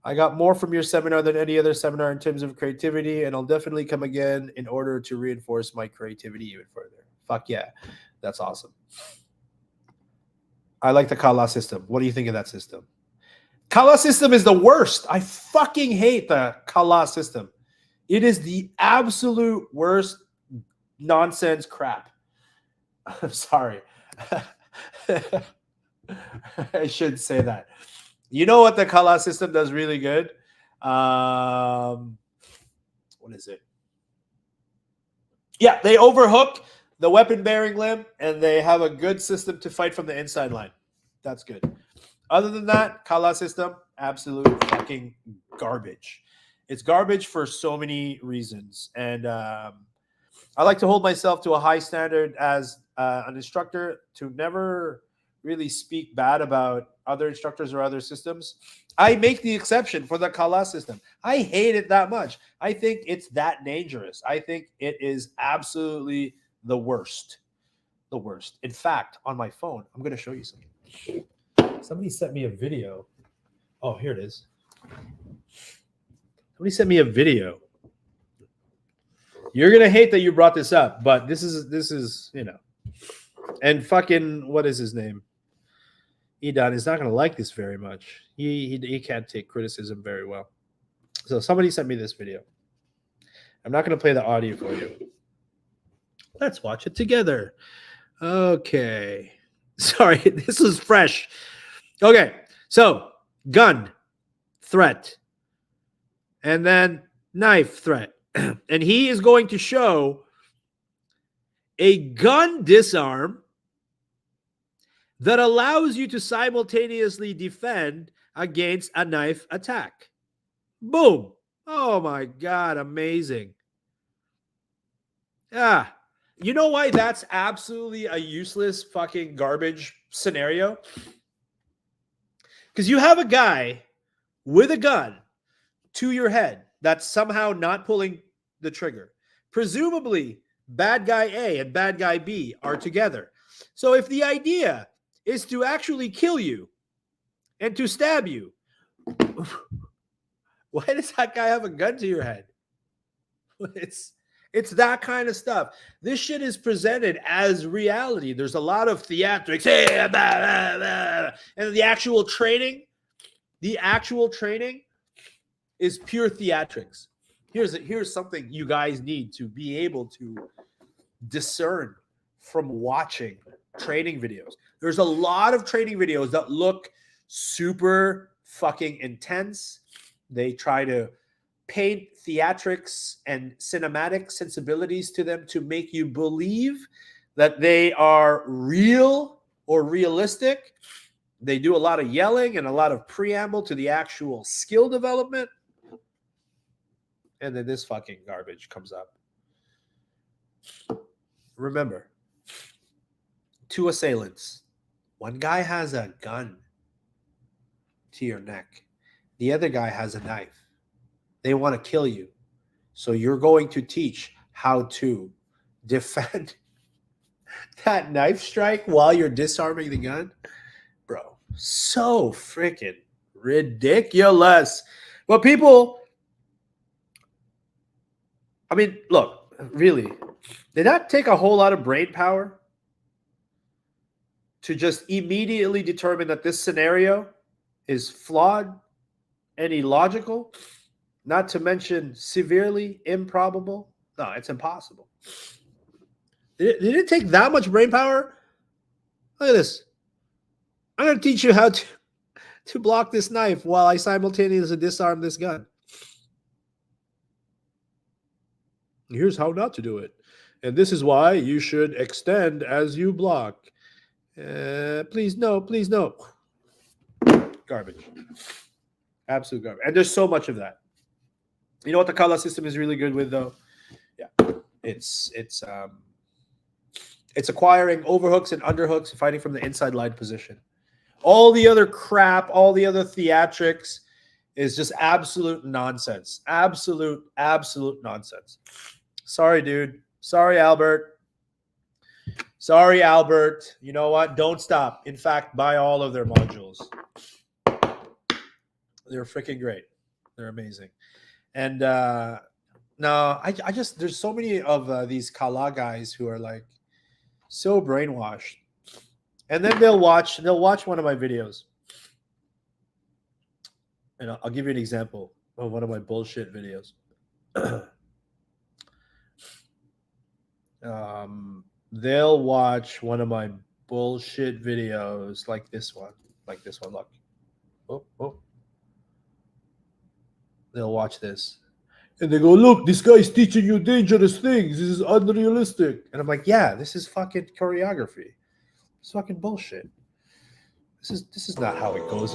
I got more from your seminar than any other seminar in terms of creativity, and I'll definitely come again in order to reinforce my creativity even further. Fuck yeah, that's awesome. I like the Kala system. What do you think of that system? Kala system is the worst. I fucking hate the Kala system. It is the absolute worst nonsense crap. I'm sorry. I shouldn't say that. You know what the Kala system does really good? What is it? Yeah, they overhook the weapon-bearing limb, and they have a good system to fight from the inside line. That's good. Other than that, Kala system, absolute fucking garbage. It's garbage for so many reasons. And I like to hold myself to a high standard as an instructor to never really speak bad about other instructors or other systems. I make the exception for the Kala system. I hate it that much. I think it's that dangerous. I think it is absolutely the worst. The worst. In fact, on my phone, I'm going to show you something. Somebody sent me a video Oh, here it is. Somebody sent me a video. You're gonna hate that you brought this up, but this is and fucking what is his name? Edon is not gonna like this very much. He can't take criticism very well. So somebody sent me this video. I'm not gonna play the audio for you. Let's watch it together. Okay. Sorry, this is fresh. Okay, so gun threat, and then knife threat. And he is going to show a gun disarm that allows you to simultaneously defend against a knife attack. Boom. Oh my God, amazing. Yeah. You know why that's absolutely a useless fucking garbage scenario? Because you have a guy with a gun to your head that's somehow not pulling the trigger. Presumably, bad guy A and bad guy B are together. So if the idea is to actually kill you and to stab you, why does that guy have a gun to your head? It's that kind of stuff. This shit is presented as reality. There's a lot of theatrics. And the actual training is pure theatrics. Here's something you guys need to be able to discern from watching training videos. There's a lot of training videos that look super fucking intense. They try to paint theatrics and cinematic sensibilities to them to make you believe that they are real or realistic. They do a lot of yelling and a lot of preamble to the actual skill development. And then this fucking garbage comes up. Remember, 2 assailants. One guy has a gun to your neck. The other guy has a knife. They want to kill you. So you're going to teach how to defend that knife strike while you're disarming the gun? Bro, so freaking ridiculous. Well, people, I mean, look, really, did that take a whole lot of brain power to just immediately determine that this scenario is flawed and illogical? Not to mention severely improbable. No, it's impossible. Did it take that much brain power? Look at this. I'm going to teach you how to block this knife while I simultaneously disarm this gun. Here's how not to do it. And this is why you should extend as you block. Please no, please no. Garbage. Absolute garbage. And there's so much of that. You know what the Kala system is really good with, though? Yeah, it's acquiring overhooks and underhooks, fighting from the inside line position. All the other crap, all the other theatrics is just absolute nonsense. Absolute nonsense. Sorry, dude. Sorry, Albert. Sorry, Albert. You know what? Don't stop. In fact, buy all of their modules. They're freaking great. They're amazing. And no, I just, there's so many of these Kala guys who are like so brainwashed. And then they'll watch one of my videos. And I'll give you an example of one of my bullshit videos. They'll watch one of my bullshit videos like this one. Look. Oh. They'll watch this. And they go, look, this guy's teaching you dangerous things. This is unrealistic. And I'm like, yeah, this is fucking choreography. It's fucking bullshit. This is not how it goes.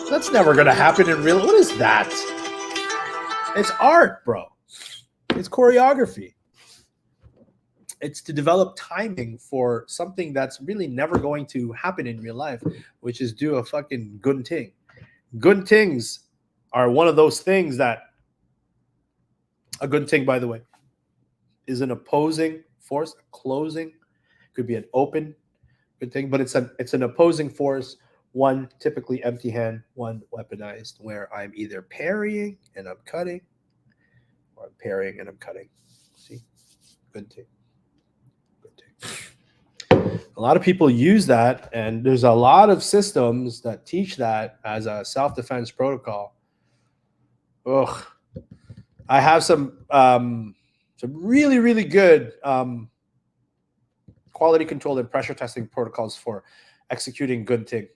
That's never gonna happen in real. What is that? It's art, bro. It's choreography. It's to develop timing for something that's really never going to happen in real life, which is do a fucking gunting. Guntings are one of those things that a gunting, by the way, is an opposing force, a closing, could be an open gunting, but it's an opposing force one typically empty hand, one weaponized, where I'm either parrying and I'm cutting, or I'm parrying and I'm cutting. See? Good thing. Good thing. A lot of people use that, and there's a lot of systems that teach that as a self-defense protocol. Ugh. I have some really, really good quality control and pressure testing protocols for executing gunting.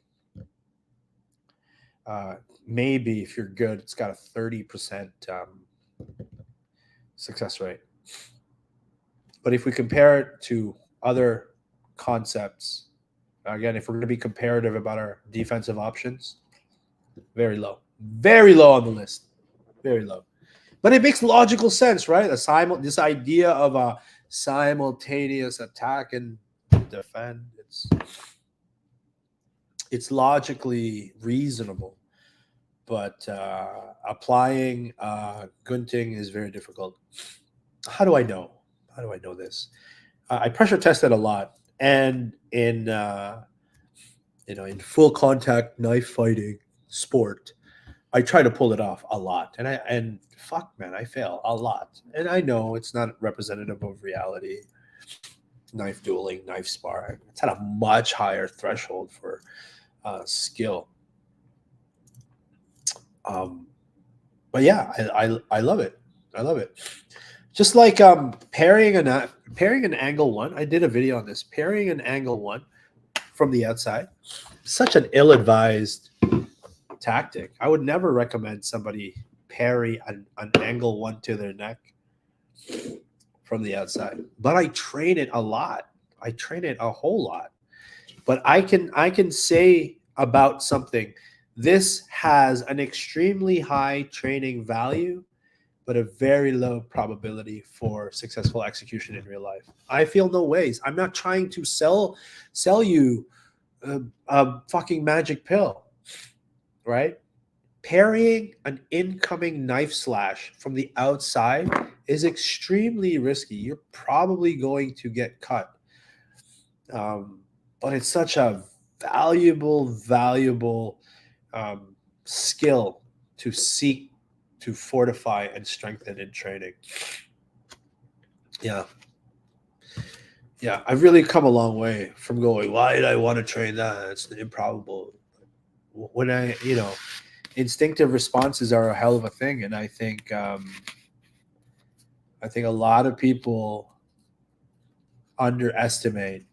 Maybe if you're good, it's got a 30% success rate. But if we compare it to other concepts, again, if we're going to be comparative about our defensive options, very low on the list, very low. But it makes logical sense, right? This idea of a simultaneous attack and defend, it's logically reasonable. But applying gunting is very difficult. How do I know? How do I know this? I pressure tested a lot, and in in full contact knife fighting sport, I try to pull it off a lot, and fuck, man, I fail a lot. And I know it's not representative of reality. Knife dueling, knife sparring, it's at a much higher threshold for skill. But yeah, I love it. I love it. Just like parrying an angle one. I did a video on this. Parrying an angle one from the outside. Such an ill-advised tactic. I would never recommend somebody parry an angle one to their neck from the outside. But I train it a lot. I train it a whole lot. But I can say about something, this has an extremely high training value, but a very low probability for successful execution in real life. I feel no ways. I'm not trying to sell you a fucking magic pill, right? Parrying an incoming knife slash from the outside is extremely risky. You're probably going to get cut. But it's such a valuable skill to seek to fortify and strengthen in training. Yeah, I've really come a long way from going, why did I want to train that? It's improbable. When instinctive responses are a hell of a thing, and I think a lot of people underestimate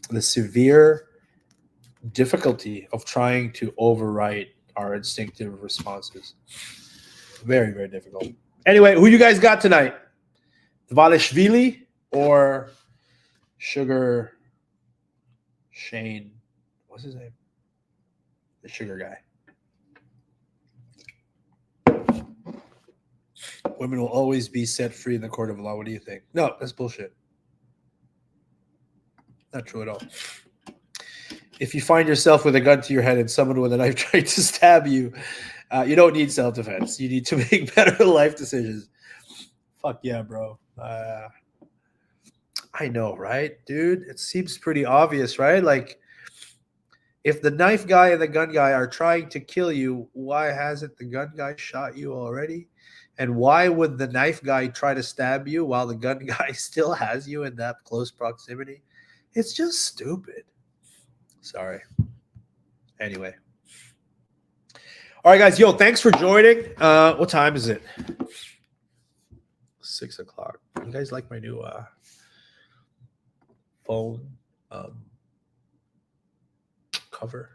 the severe difficulty of trying to overwrite our instinctive responses. Very, very difficult. Anyway, who you guys got tonight? Dvalishvili or Sugar Shane? What's his name? The sugar guy. Women will always be set free in the court of law. What do you think? No, that's bullshit. Not true at all. If you find yourself with a gun to your head and someone with a knife trying to stab you, you don't need self-defense. You need to make better life decisions. Fuck yeah, bro. I know, right, dude? It seems pretty obvious, right? Like, if the knife guy and the gun guy are trying to kill you, why hasn't the gun guy shot you already? And why would the knife guy try to stab you while the gun guy still has you in that close proximity? It's just stupid. Sorry. Anyway. All right, guys. Yo, thanks for joining. What time is it? 6 o'clock. You guys like my new phone cover?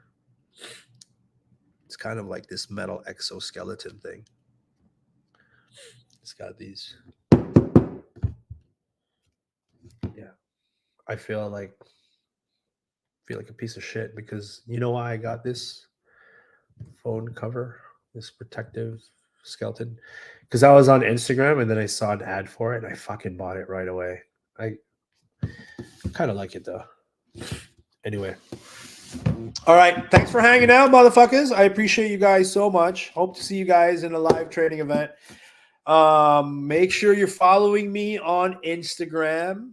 It's kind of like this metal exoskeleton thing. It's got these. Yeah. I feel like a piece of shit because you know why I got this phone cover, this protective skeleton? Because I was on Instagram and then I saw an ad for it and I fucking bought it right away. I kind of like it though. Anyway. All right. Thanks for hanging out, motherfuckers. I appreciate you guys so much. Hope to see you guys in a live training event. Make sure you're following me on Instagram.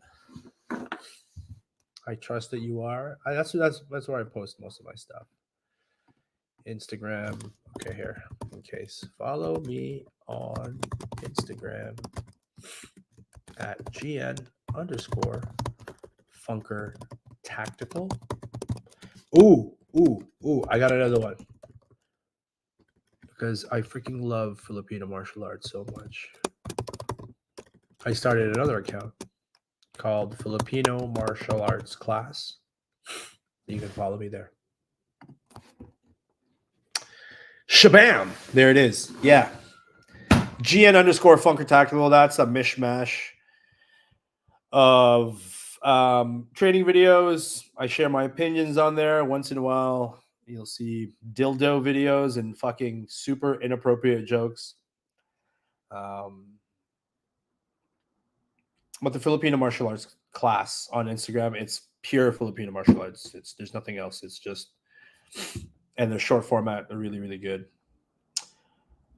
I trust that you are. That's where I post most of my stuff. Instagram. Okay, here, in case. Follow me on Instagram at GN_Funker Tactical. Ooh, I got another one. Because I freaking love Filipino martial arts so much. I started another account called Filipino Martial Arts Class. You can follow me there. Shabam! There it is. Yeah. GN_Funker Tactical. That's a mishmash of training videos. I share my opinions on there. Once in a while, you'll see dildo videos and fucking super inappropriate jokes. But the Filipino martial arts class on Instagram, it's pure Filipino martial arts. There's nothing else. It's just, and the short format are really, really good.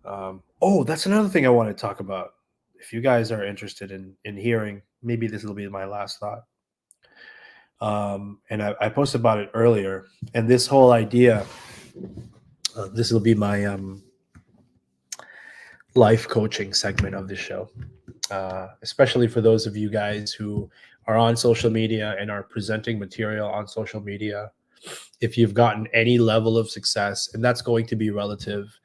That's another thing I want to talk about. If you guys are interested in hearing, maybe this will be my last thought. And I posted about it earlier. And this whole idea, this will be my life coaching segment of the show, especially for those of you guys who are on social media and are presenting material on social media. If you've gotten any level of success, and that's going to be relative.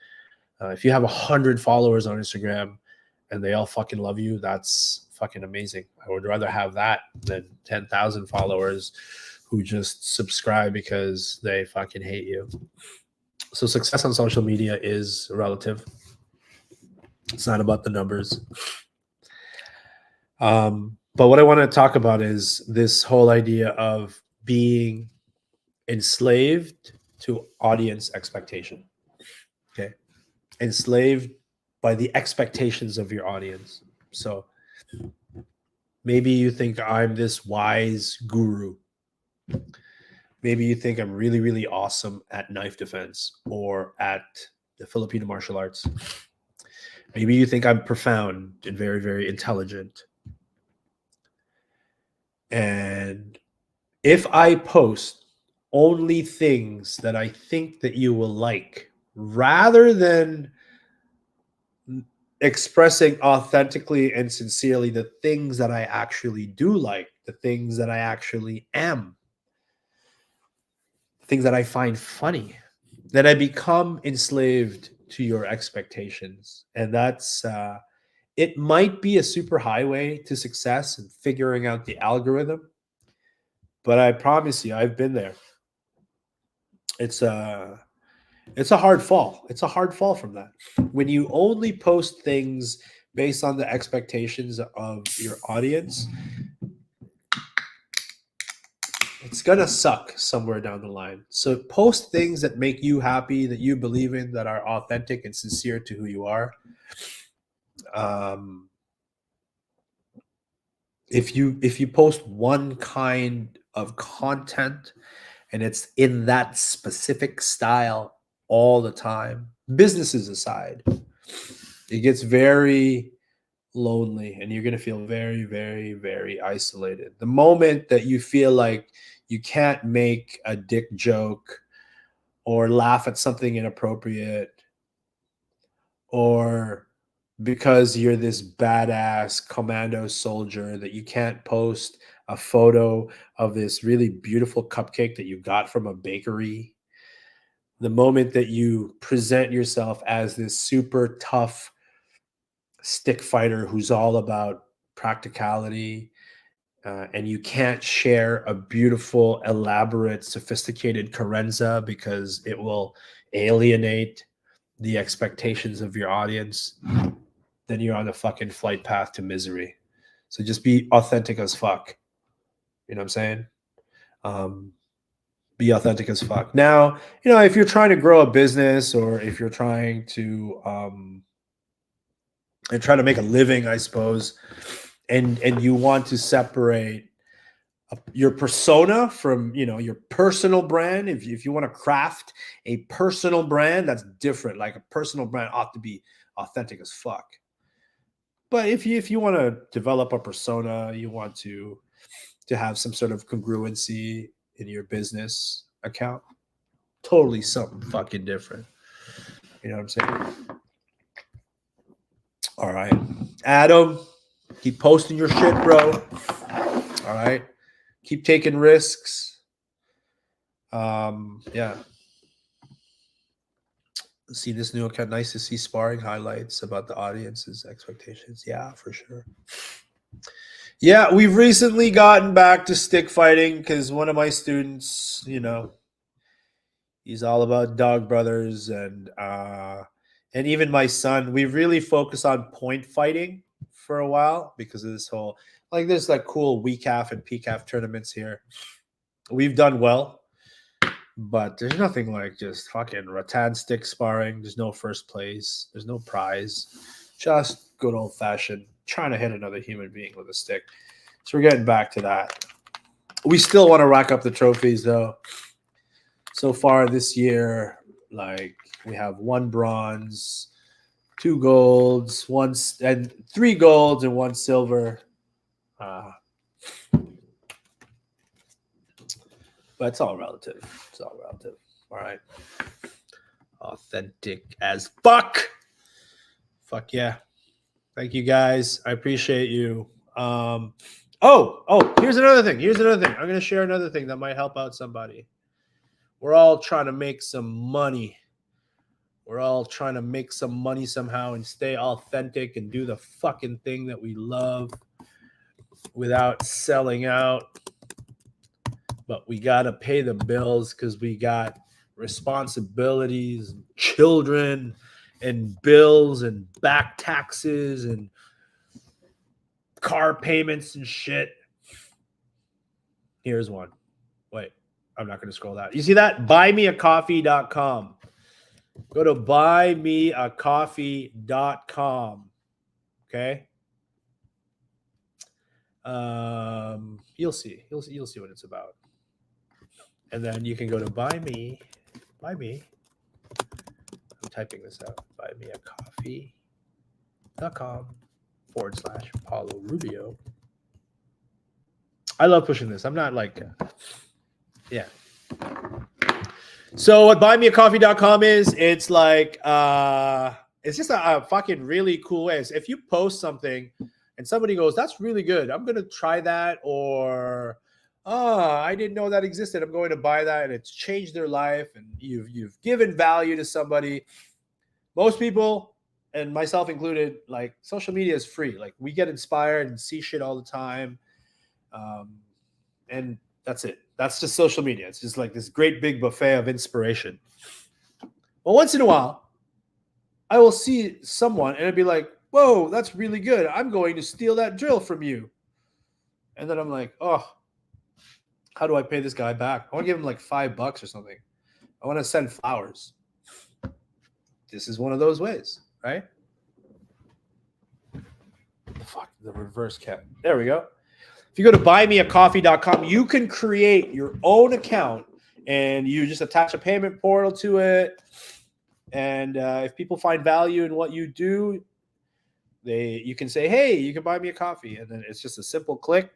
If you have 100 followers on Instagram and they all fucking love you, that's fucking amazing. I would rather have that than 10,000 followers who just subscribe because they fucking hate you. So success on social media is relative. It's not about the numbers. But what I want to talk about is this whole idea of being enslaved to audience expectation. Okay. Enslaved by the expectations of your audience. So maybe you think I'm this wise guru. Maybe you think I'm really, really awesome at knife defense or at the Filipino martial arts. Maybe you think I'm profound and very, very intelligent. And if I post only things that I think that you will like, rather than expressing authentically and sincerely the things that I actually do like, the things that I actually am, things that I find funny, then I become enslaved to your expectations. And that's it might be a super highway to success and figuring out the algorithm, but I promise you, I've been there. It's a hard fall. It's a hard fall from that. When you only post things based on the expectations of your audience, it's going to suck somewhere down the line. So post things that make you happy, that you believe in, that are authentic and sincere to who you are. If you post one kind of content and it's in that specific style all the time, businesses aside, it gets very lonely and you're going to feel very, very, very isolated. The moment that you feel like you can't make a dick joke or laugh at something inappropriate, or because you're this badass commando soldier that you can't post a photo of this really beautiful cupcake that you got from a bakery, the moment that you present yourself as this super tough stick fighter who's all about practicality, and you can't share a beautiful, elaborate, sophisticated carenza because it will alienate the expectations of your audience, then you're on the fucking flight path to misery. So just be authentic as fuck. You know what I'm saying? Be authentic as fuck. Now, if you're trying to grow a business or if you're trying to and try to make a living, I suppose, and you want to separate your persona from your personal brand, if you want to craft a personal brand, that's different. Like a personal brand ought to be authentic as fuck. But if you want to develop a persona, you want to have some sort of congruency in your business account, totally something fucking different. You know what I'm saying? All right. Adam, keep posting your shit, bro. All right. Keep taking risks. Yeah. See this new account. Nice to see sparring highlights about the audience's expectations. Yeah, for sure. Yeah, we've recently gotten back to stick fighting because one of my students, he's all about dog brothers and even my son. We really focus on point fighting for a while because of this whole there's like cool WCAF and PCAF tournaments here. We've done well, but there's nothing like just fucking rattan stick sparring. There's no first place. There's no prize. Just good old fashioned trying to hit another human being with a stick. So we're getting back to that. We still want to rack up the trophies though. So far this year, we have 1 bronze, 2 golds, 3 golds and 1 silver. But it's all relative. It's all relative. All right. Authentic as fuck. Fuck yeah. Thank you guys. I appreciate you. Here's another thing. I'm going to share another thing that might help out somebody. We're all trying to make some money. We're all trying to make some money somehow and stay authentic and do the fucking thing that we love without selling out. But we got to pay the bills because we got responsibilities, and children, and bills, and back taxes, and car payments and shit. Here's one. Wait, I'm not going to scroll that. You see that? Buymeacoffee.com. Go to buymeacoffee.com. Okay? You'll see what it's about. And then you can go to buy me. I'm typing this out. Buymeacoffee.com/Paulo Rubio. I love pushing this. I'm not yeah. So what buymeacoffee.com is, it's it's just a fucking really cool way. So if you post something and somebody goes, that's really good, I'm going to try that, or I didn't know that existed, I'm going to buy that, and it's changed their life, and you've given value to somebody. Most people, and myself included, social media is free. We get inspired and see shit all the time. And that's it. That's just social media. It's just this great big buffet of inspiration. Well, once in a while, I will see someone and it'd be like, whoa, that's really good. I'm going to steal that drill from you. And then I'm like, oh, how do I pay this guy back? I want to give him $5 or something. I want to send flowers. This is one of those ways, right? Fuck, the reverse cat. There we go. If you go to buymeacoffee.com, you can create your own account and you just attach a payment portal to it. And if people find value in what you do, you can say, hey, you can buy me a coffee. And then it's just a simple click.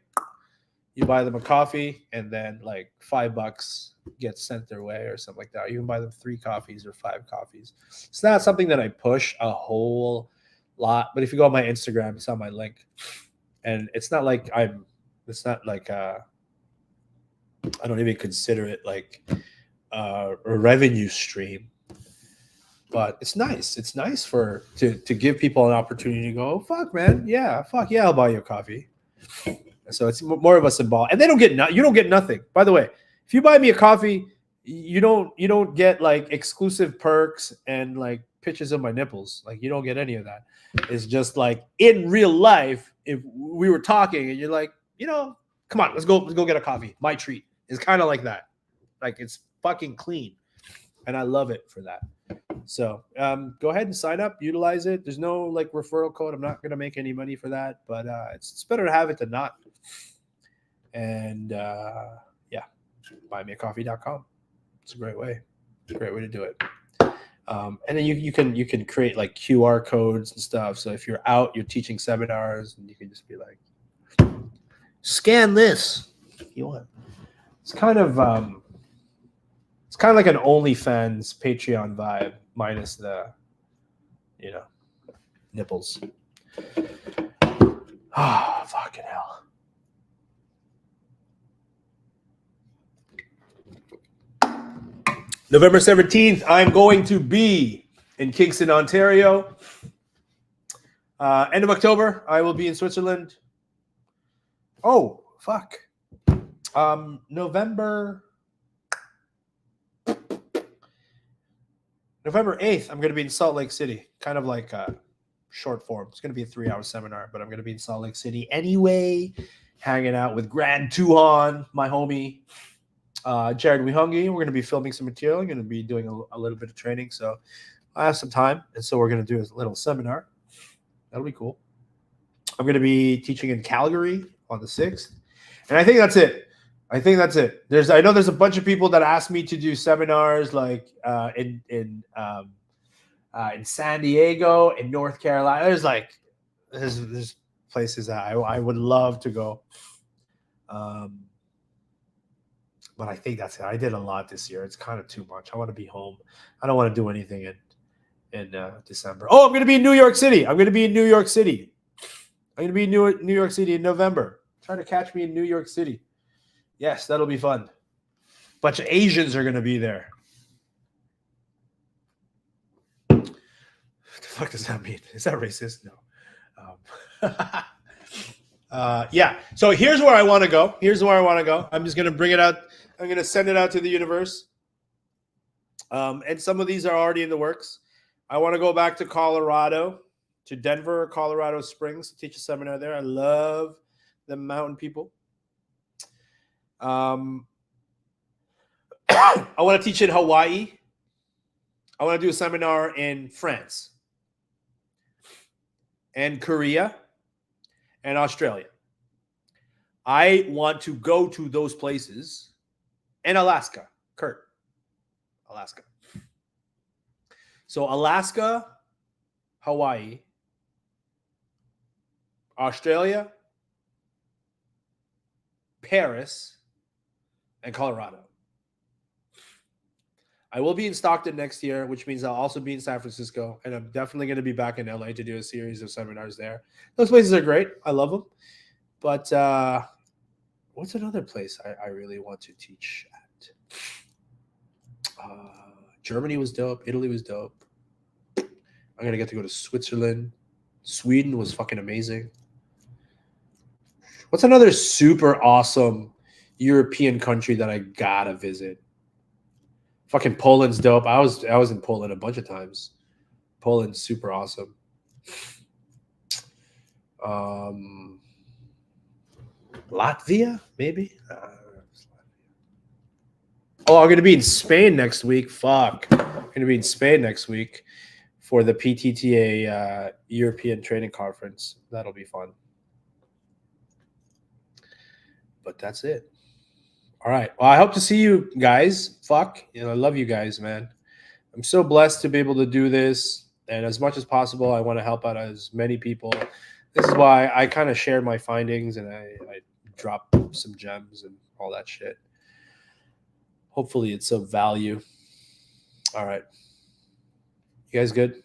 You buy them a coffee, and then $5 gets sent their way or something like that. You can buy them 3 coffees or 5 coffees. It's not something that I push a whole lot, but if you go on my Instagram, it's on my link. And it's not I don't even consider it a revenue stream, but it's nice. It's nice to give people an opportunity to go, oh, fuck, man. Yeah, I'll buy you a coffee. So it's more of a symbol, and you don't get nothing. By the way, if you buy me a coffee, you don't get exclusive perks and pictures of my nipples. You don't get any of that. It's just in real life, if we were talking and you're come on, let's go get a coffee. My treat. It's kind of like that. It's fucking clean. And I love it for that. So go ahead and sign up, utilize it. There's no referral code. I'm not going to make any money for that, but it's better to have it than not. And yeah, buymeacoffee.com. It's a great way. It's a great way to do it. And then you can create QR codes and stuff. So if you're out, you're teaching seminars, and you can just be scan this if you want. It's kind of kind of like an OnlyFans Patreon vibe, minus the, nipples. Oh, fucking hell. November 17th, I'm going to be in Kingston, Ontario. End of October, I will be in Switzerland. Oh, fuck. November 8th, I'm going to be in Salt Lake City. Kind of like short form. It's going to be a 3-hour seminar, but I'm going to be in Salt Lake City anyway, hanging out with Grand Tuhan, my homie, Jared Wihungi. We're going to be filming some material. I'm going to be doing a little bit of training, so I have some time, and so we're going to do a little seminar. That'll be cool. I'm going to be teaching in Calgary on the 6th, and I think that's it. I know there's a bunch of people that asked me to do seminars like in San Diego, in North Carolina. There's places that I would love to go. But I think that's it. I did a lot this year. It's kind of too much. I want to be home. I don't want to do anything in December. Oh, I'm going to be in New York City. I'm going to be in New York City in November. Try to catch me in New York City. Yes, that'll be fun. Bunch of Asians are going to be there. What the fuck does that mean? Is that racist? No. Yeah. So here's where I want to go. I'm just going to bring it out. I'm going to send it out to the universe. And some of these are already in the works. I want to go back to Colorado, to Denver, Colorado Springs, to teach a seminar there. I love the mountain people. I want to teach in Hawaii. I want to do a seminar in France and Korea and Australia. I want to go to those places, and Alaska, Alaska. So Alaska, Hawaii, Australia, Paris, and Colorado. I will be in Stockton next year, which means I'll also be in San Francisco, and I'm definitely going to be back in LA to do a series of seminars there. Those places are great. I love them. But what's another place I really want to teach at? Germany was dope. Italy was dope. I'm going to get to go to Switzerland. Sweden was fucking amazing. What's another super awesome European country that I gotta visit? Fucking Poland's dope. I was in Poland a bunch of times. Poland's super awesome. Latvia, maybe? Oh, I'm gonna be in Spain next week. Fuck. I'm gonna be in Spain next week for the PTTA European Training Conference. That'll be fun. But that's it. All right. Well, I hope to see you guys. Fuck. I love you guys, man. I'm so blessed to be able to do this. And as much as possible, I want to help out as many people. This is why I kind of share my findings and I drop some gems and all that shit. Hopefully it's of value. All right. You guys good?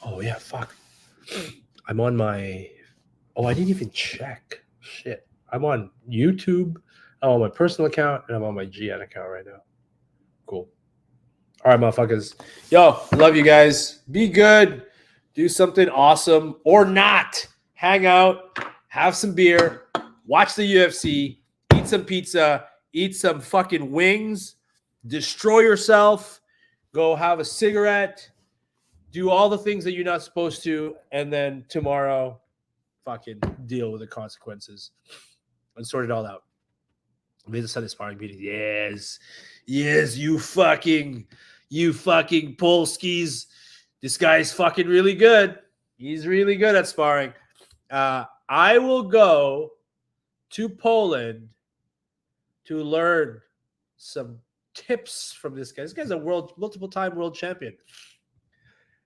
Oh, yeah. Fuck. I'm on my... Oh, I didn't even check. Shit. I'm on YouTube. I'm on my personal account, and I'm on my GN account right now. Cool. All right, motherfuckers. Yo, love you guys. Be good. Do something awesome or not. Hang out. Have some beer. Watch the UFC. Eat some pizza. Eat some fucking wings. Destroy yourself. Go have a cigarette. Do all the things that you're not supposed to. And then tomorrow... fucking deal with the consequences and sort it all out. Made the Sunday sparring meeting. Yes, you fucking Polskis. This guy's fucking really good. He's really good at sparring. I will go to Poland to learn some tips from this guy. This guy's a multiple-time world champion.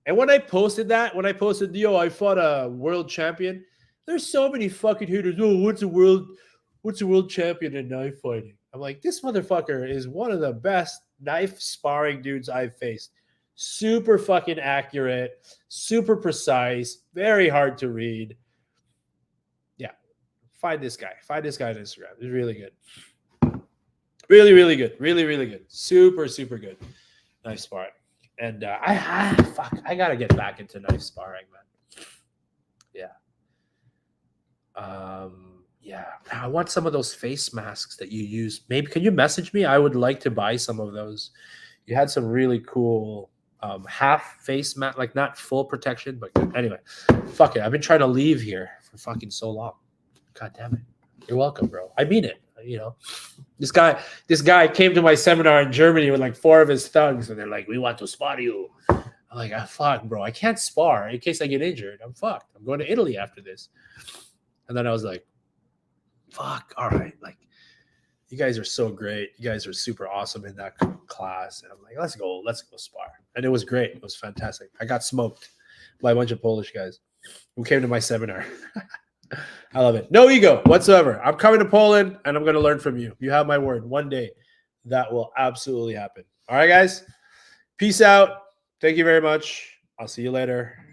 And when I posted, yo, I fought a world champion. There's so many fucking haters. Oh, what's a world champion in knife fighting? I'm like, this motherfucker is one of the best knife sparring dudes I've faced. Super fucking accurate, super precise, very hard to read. Yeah, find this guy. Find this guy on Instagram. He's really good. Really, really good. Really, really good. Super, super good. Knife sparring. And I gotta get back into knife sparring, man. Yeah. Yeah. I want some of those face masks that you use. Maybe can you message me? I would like to buy some of those. You had some really cool half face mask, like not full protection, but anyway. Fuck it. I've been trying to leave here for fucking so long. God damn it. You're welcome, bro. I mean it. You know, this guy came to my seminar in Germany with like 4 of his thugs, and they're like, "We want to spar you." I'm like, fuck, bro. I can't spar in case I get injured. I'm fucked. I'm going to Italy after this. And then I was like, fuck, all right. Like, you guys are so great. You guys are super awesome in that class. And I'm like, let's go spar. And it was great. It was fantastic. I got smoked by a bunch of Polish guys who came to my seminar. I love it. No ego whatsoever. I'm coming to Poland and I'm going to learn from you. You have my word. One day that will absolutely happen. All right, guys. Peace out. Thank you very much. I'll see you later.